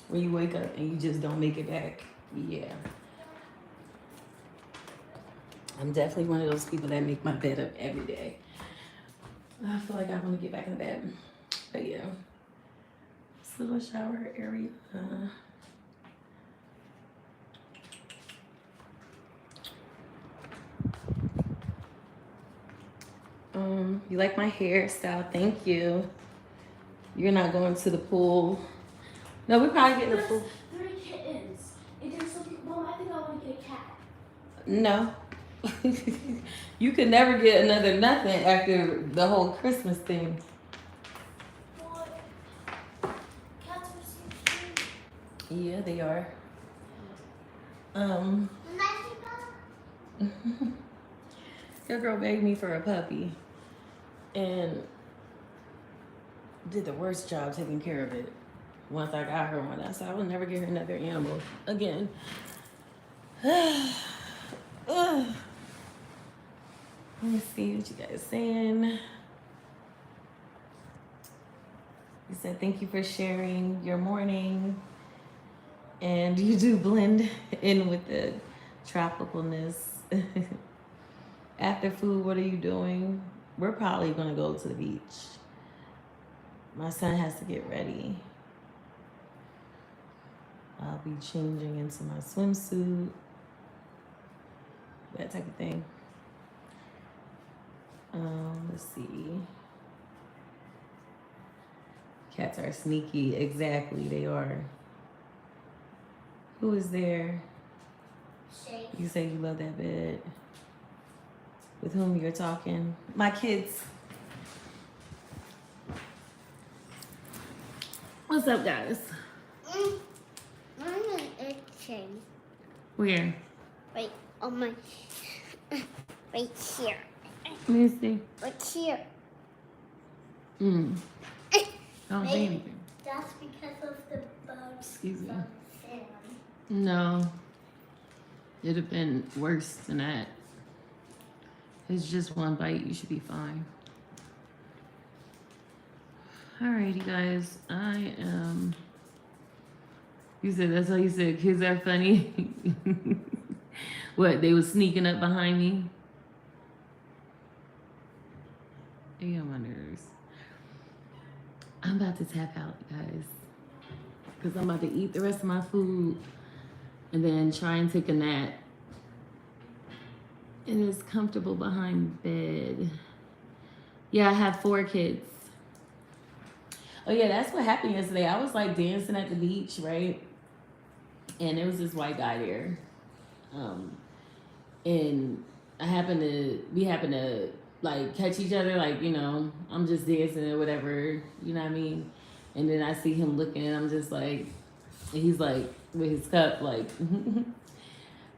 when you wake up and you just don't make it back? Yeah. I'm definitely one of those people that make my bed up every day. I feel like I want to get back in bed. But yeah. This little shower area. You like my hairstyle? Thank you. You're not going to the pool. No, we probably get in the pool. 3 kittens. And there's some people, Mom, I think I want to get a cat. No. You could never get another nothing after the whole Christmas thing. What? Cats are so cute. Yeah, they are. Your girl begged me for a puppy and did the worst job taking care of it. Once I got her one, I said I will never get her another animal again. Let me see what you guys saying. You said thank you for sharing your morning. And you do blend in with the tropicalness. After food, what are you doing? We're probably gonna go to the beach. My son has to get ready. I'll be changing into my swimsuit, that type of thing. Let's see. Cats are sneaky. Exactly, they are. Who is there? Shake. You say you love that bed. With whom you're talking? My kids. What's up, guys? Mine is itching. Where? Right on my, right here. Let me see. Right here. Mm. I don't see Maybe anything. that's because of the bugs. Excuse me. on sand. No. It'd have been worse than that. It's just one bite. You should be fine. Alrighty, guys. I am. You said that's how you said kids are funny. What? They was sneaking up behind me. They on my nerves. I'm about to tap out, guys, because I'm about to eat the rest of my food and then try and take a nap. It is comfortable behind bed. Yeah, I have 4 kids. Oh yeah, that's what happened yesterday. I was like dancing at the beach, right? And there was this white guy there. And we happened to like catch each other, like, you know, I'm just dancing or whatever, you know what I mean? And then I see him looking and I'm just like, and he's like with his cup, like,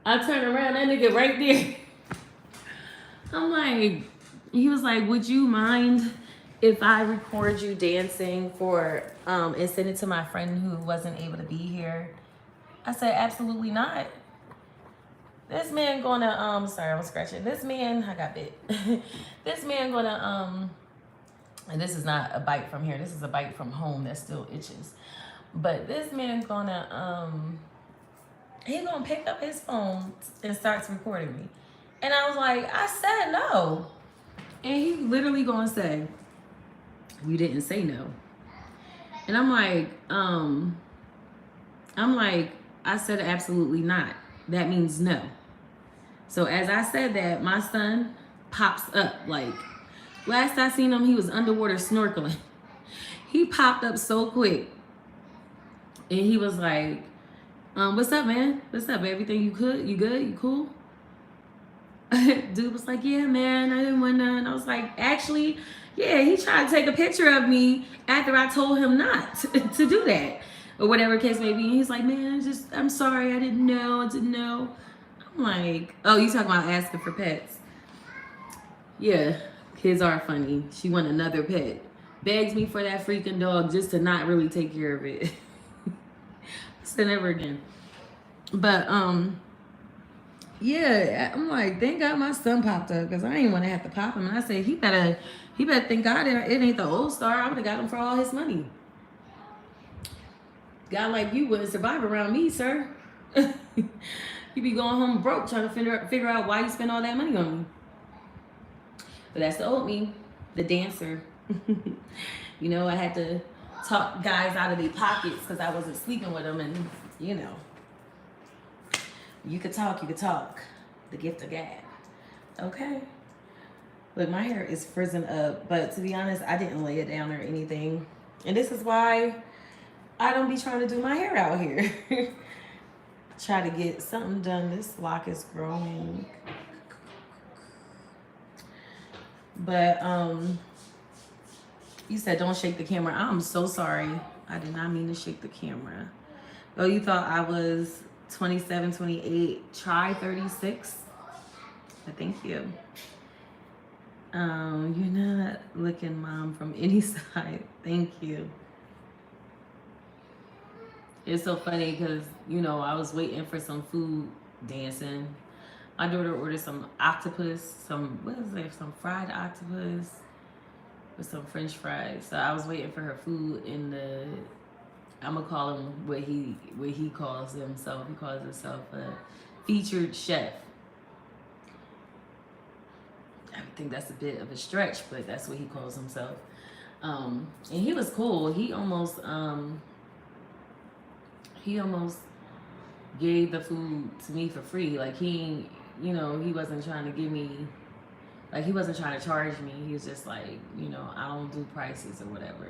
I turn around, that nigga right there. I'm like, he was like, would you mind if I record you dancing for, and send it to my friend who wasn't able to be here? I said, absolutely not. This man gonna, sorry, I'm scratching. This man, I got bit. This man gonna, and this is not a bite from here. This is a bite from home that still itches. But this man gonna, he gonna pick up his phone and starts recording me. And I was like, I said no. And he literally gonna say, you didn't say no. And I'm like, I said absolutely not. That means no. So as I said that, my son pops up. Like, last I seen him, he was underwater snorkeling. He popped up so quick. And he was like, what's up, man? What's up? Everything you good? You good? You cool? Dude was like, yeah, man, I didn't want none. I was like, actually, yeah, he tried to take a picture of me after I told him not to do that. Or whatever case may be. And he's like, man, I'm sorry, I didn't know. I'm like, oh, you talking about asking for pets? Yeah, kids are funny. She want another pet. Begs me for that freaking dog just to not really take care of it. So never again. But yeah, I'm like, thank God my son popped up, because I didn't want to have to pop him. And I said, he better thank God it ain't the old star. I would have got him for all his money. Guy like you wouldn't survive around me, sir. You be going home broke trying to figure out why you spend all that money on me. But that's the old me, the dancer. You know, I had to talk guys out of their pockets because I wasn't sleeping with them, and you know, you could talk. The gift of gab. Okay. Look, my hair is frizzing up, but to be honest, I didn't lay it down or anything, and this is why I don't be trying to do my hair out here. Try to get something done. This lock is growing. But you said don't shake the camera. I'm so sorry. I did not mean to shake the camera. Oh, you thought I was 27, 28. Try 36. But thank you. You're not looking, Mom, from any side. Thank you. It's so funny because, you know, I was waiting for some food dancing. My daughter ordered some octopus, some fried octopus with some French fries. So I was waiting for her food in the, I'm gonna call him what he calls himself. He calls himself a featured chef. I think that's a bit of a stretch, but that's what he calls himself. And he was cool. He almost gave the food to me for free. Like, he, you know, he wasn't trying to give me, like, he wasn't trying to charge me. He was just like, you know, I don't do prices or whatever.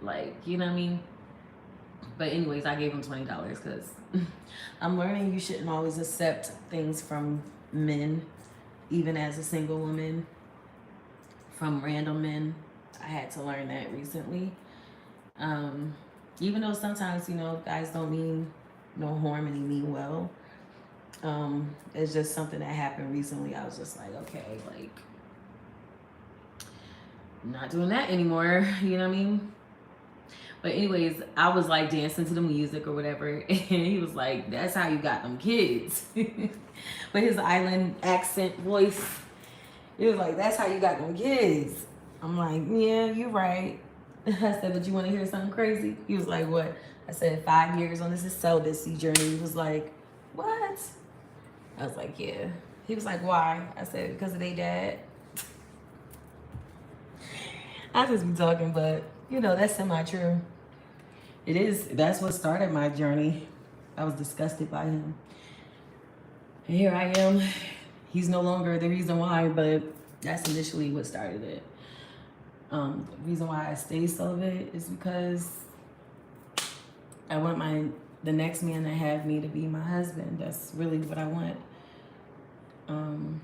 Like, you know what I mean? But anyways, I gave him $20 because I'm learning you shouldn't always accept things from men, even as a single woman, from random men. I had to learn that recently. Even though sometimes, you know, guys don't mean no harm and they mean well. It's just something that happened recently. I was just like, okay, like, I'm not doing that anymore. You know what I mean? But anyways, I was like dancing to the music or whatever. And he was like, that's how you got them kids. But his island accent voice, he was like, that's how you got them kids. I'm like, yeah, you're right. I said, but you want to hear something crazy? He was like, what? I said, 5 years on this celibacy journey. He was like, what? I was like, yeah. He was like, why? I said, because of their dad. I just be talking, but, you know, that's semi-true. It is. That's what started my journey. I was disgusted by him. And here I am. He's no longer the reason why, but that's initially what started it. The reason why I stay celibate is because I want the next man to have me to be my husband. That's really what I want.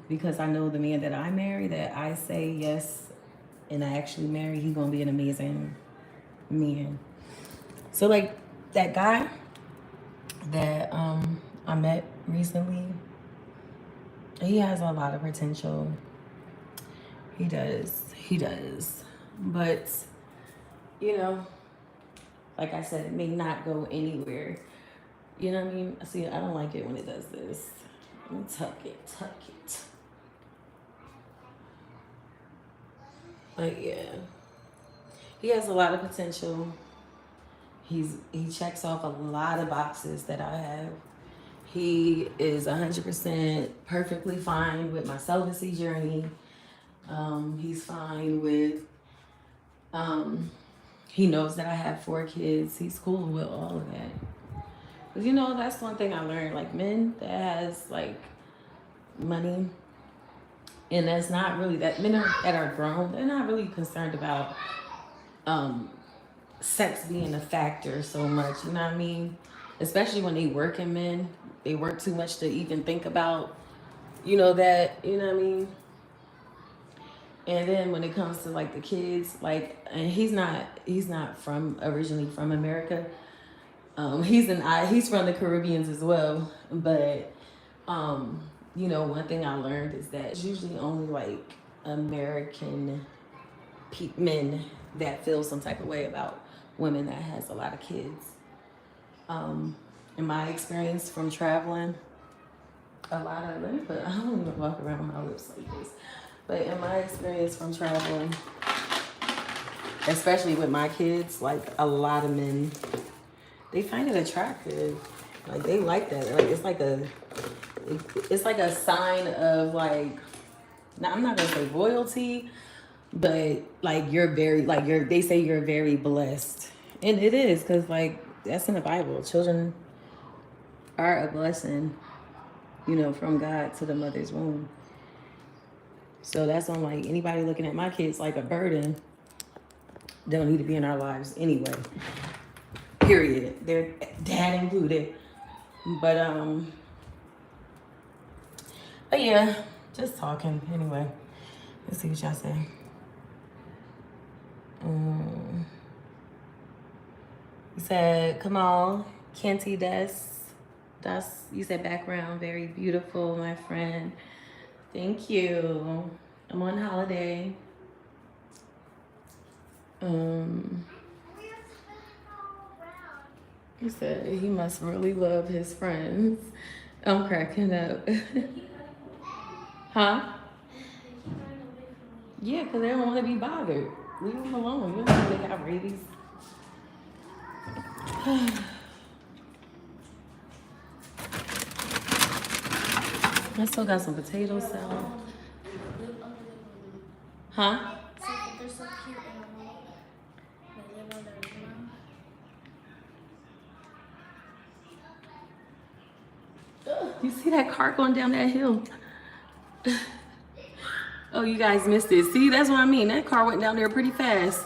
Because I know the man that I marry, that I say yes and I actually marry, he's gonna be an amazing man. So like that guy that I met recently, he has a lot of potential. He does. But, you know, like I said, it may not go anywhere. You know what I mean? See, I don't like it when it does this. Let me tuck it. But yeah, he has a lot of potential. He checks off a lot of boxes that I have. He is 100% perfectly fine with my celibacy journey. He's fine with, he knows that I have 4 kids. He's cool with all of that. Cause you know, that's one thing I learned, like men that has like money, and that's not really, that men that are grown, they're not really concerned about, sex being a factor so much, you know what I mean? Especially when they working men, they work too much to even think about, you know, that, you know what I mean? And then when it comes to like the kids, like, and he's not originally from America. He's from the Caribbean as well. But, you know, one thing I learned is that it's usually only like American men that feel some type of way about women that has a lot of kids. In my experience from traveling, I don't even walk around with my lips like this. But in my experience from traveling, especially with my kids, like a lot of men, they find it attractive. Like they like that. Like it's like a sign of like, now I'm not gonna say royalty, but like they say you're very blessed. And it is, because like that's in the Bible. Children are a blessing, you know, from God to the mother's womb. So that's on like anybody looking at my kids like a burden, don't need to be in our lives anyway. Period. Their dad included. But yeah, just talking anyway. Let's see what y'all say. You said, come on, Kenty Das. You said background, very beautiful, my friend. Thank you. I'm on holiday. He said he must really love his friends. I'm cracking up. Huh? Yeah, because they don't want to be bothered. Leave them alone. You don't know they got rabies. I still got some potato salad. Huh? They're so cute and they live on their mom. You see that car going down that hill? Oh, you guys missed it. See, that's what I mean. That car went down there pretty fast.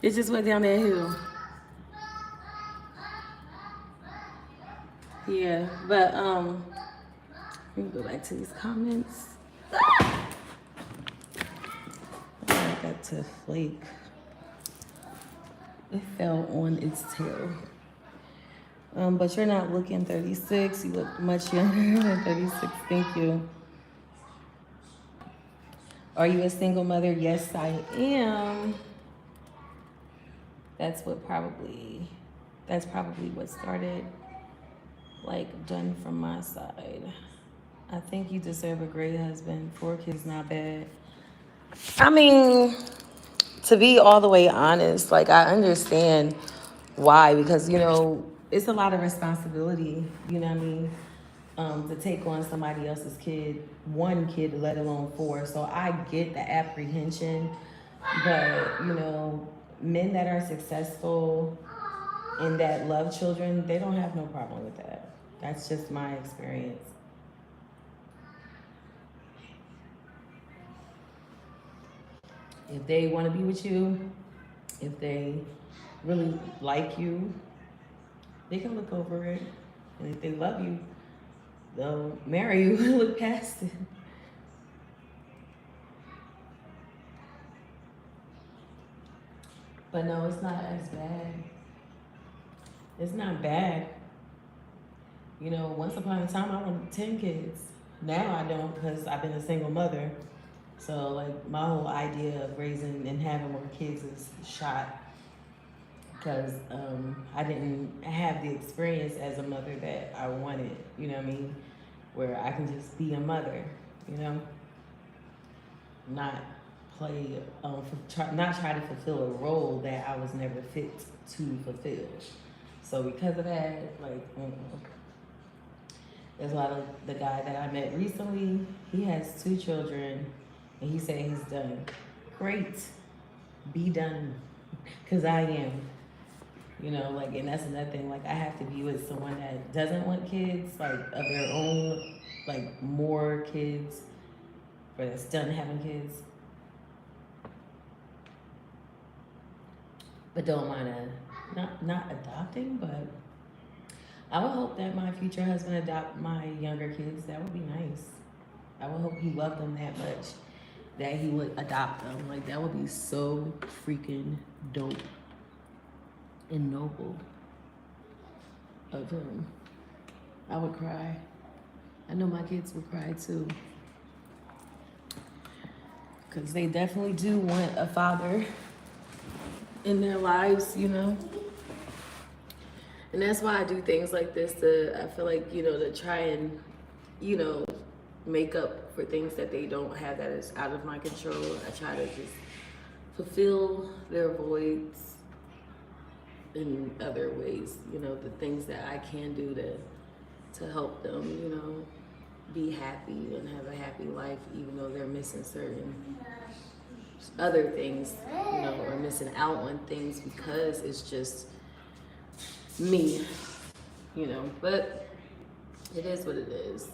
It just went down that hill. Yeah, but let me go back to these comments. I want that to flake. It fell on its tail. But you're not looking 36. You look much younger than 36. Thank you. Are you a single mother? Yes, I am. That's probably what started, like, done from my side. I think you deserve a great husband. 4 kids, not bad. I mean, to be all the way honest, like, I understand why, because, you know, it's a lot of responsibility, you know what I mean, to take on somebody else's kid, 1 kid, let alone 4. So I get the apprehension, but, you know, men that are successful and that love children, they don't have no problem with that. That's just my experience. If they want to be with you, if they really like you, they can look over it. And if they love you, they'll marry you and look past it. But no, it's not as bad. It's not bad. You know, once upon a time, I wanted 10 kids. Now I don't, because I've been a single mother. So, like, my whole idea of raising and having more kids is shot. Because I didn't have the experience as a mother that I wanted, you know what I mean? Where I can just be a mother, you know? Not play, not try to fulfill a role that I was never fit to fulfill. So because of that, like, that's why the guy that I met recently, he has 2 children, and he said he's done. Great, be done, because I am. You know, like, and that's another thing, like, I have to be with someone that doesn't want kids, like, of their own, like, more kids, or that's done having kids. But don't mind not adopting, but I would hope that my future husband adopt my younger kids. That would be nice. I would hope he loved them that much that he would adopt them. Like, that would be so freaking dope and noble of him. I would cry. I know my kids would cry too. Because they definitely do want a father in their lives, you know? And that's why I do things like this I feel like, you know, to try and, you know, make up for things that they don't have that is out of my control. I try to just fulfill their voids in other ways, you know, the things that I can do to help them, you know, be happy and have a happy life, even though they're missing certain other things, you know, or missing out on things because it's just me, you know, but it is what it is.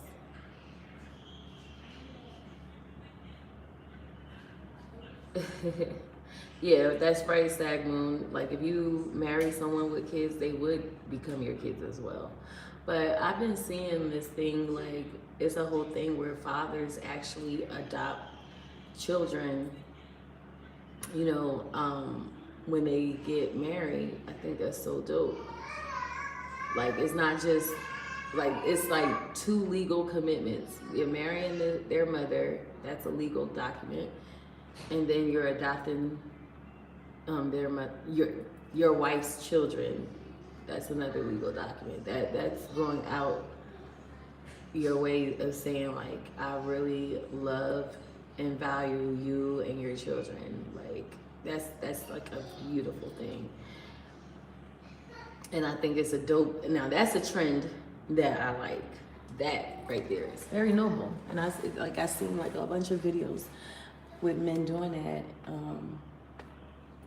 Yeah, that's right, Stag Moon. Like, if you marry someone with kids, they would become your kids as well. But I've been seeing this thing, like, it's a whole thing where fathers actually adopt children, you know, when they get married. I think that's so dope. Like, it's not just, like, it's like 2 legal commitments. You're marrying their mother, that's a legal document. And then you're adopting your wife's children. That's another legal document. That's going out your way of saying, like, I really love and value you and your children. Like, that's like a beautiful thing. And I think it's a dope, now that's a trend that I like. That right there is very noble. And I've seen like a bunch of videos with men doing that.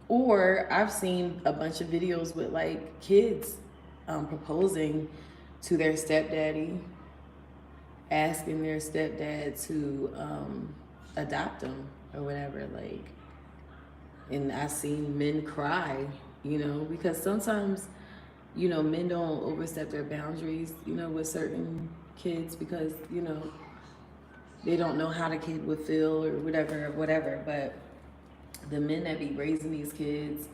Or I've seen a bunch of videos with like kids proposing to their stepdaddy, asking their stepdad to adopt them or whatever. Like, and I've seen men cry, you know, because sometimes you know, men don't overstep their boundaries, you know, with certain kids because, you know, they don't know how the kid would feel or whatever. But the men that be raising these kids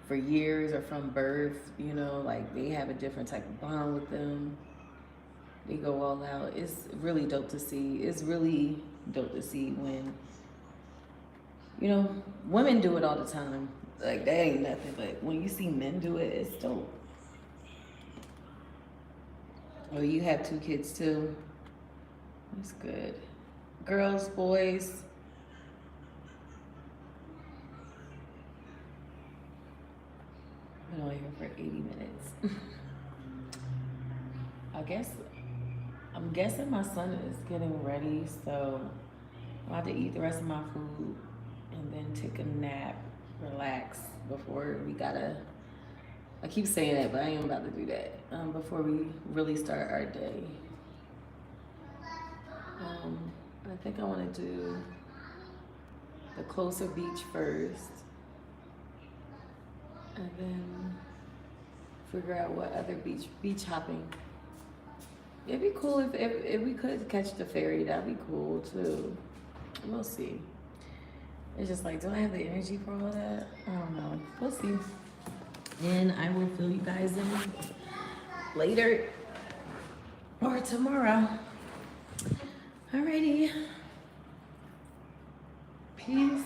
for years or from birth, you know, like they have a different type of bond with them. They go all out. It's really dope to see. It's really dope to see when, you know, women do it all the time. Like that ain't nothing, but when you see men do it, it's dope. Oh, you have 2 kids too. That's good. Girls, boys. Been on here for 80 minutes. I'm guessing my son is getting ready, so I'm about to eat the rest of my food and then take a nap, relax before we gotta. I keep saying that, but I am about to do that before we really start our day. I think I want to do the closer beach first, and then figure out what other beach hopping. It'd be cool if we could catch the ferry. That'd be cool too. We'll see. It's just like, do I have the energy for all that? I don't know. We'll see. And I will fill you guys in later or tomorrow. Alrighty. Peace.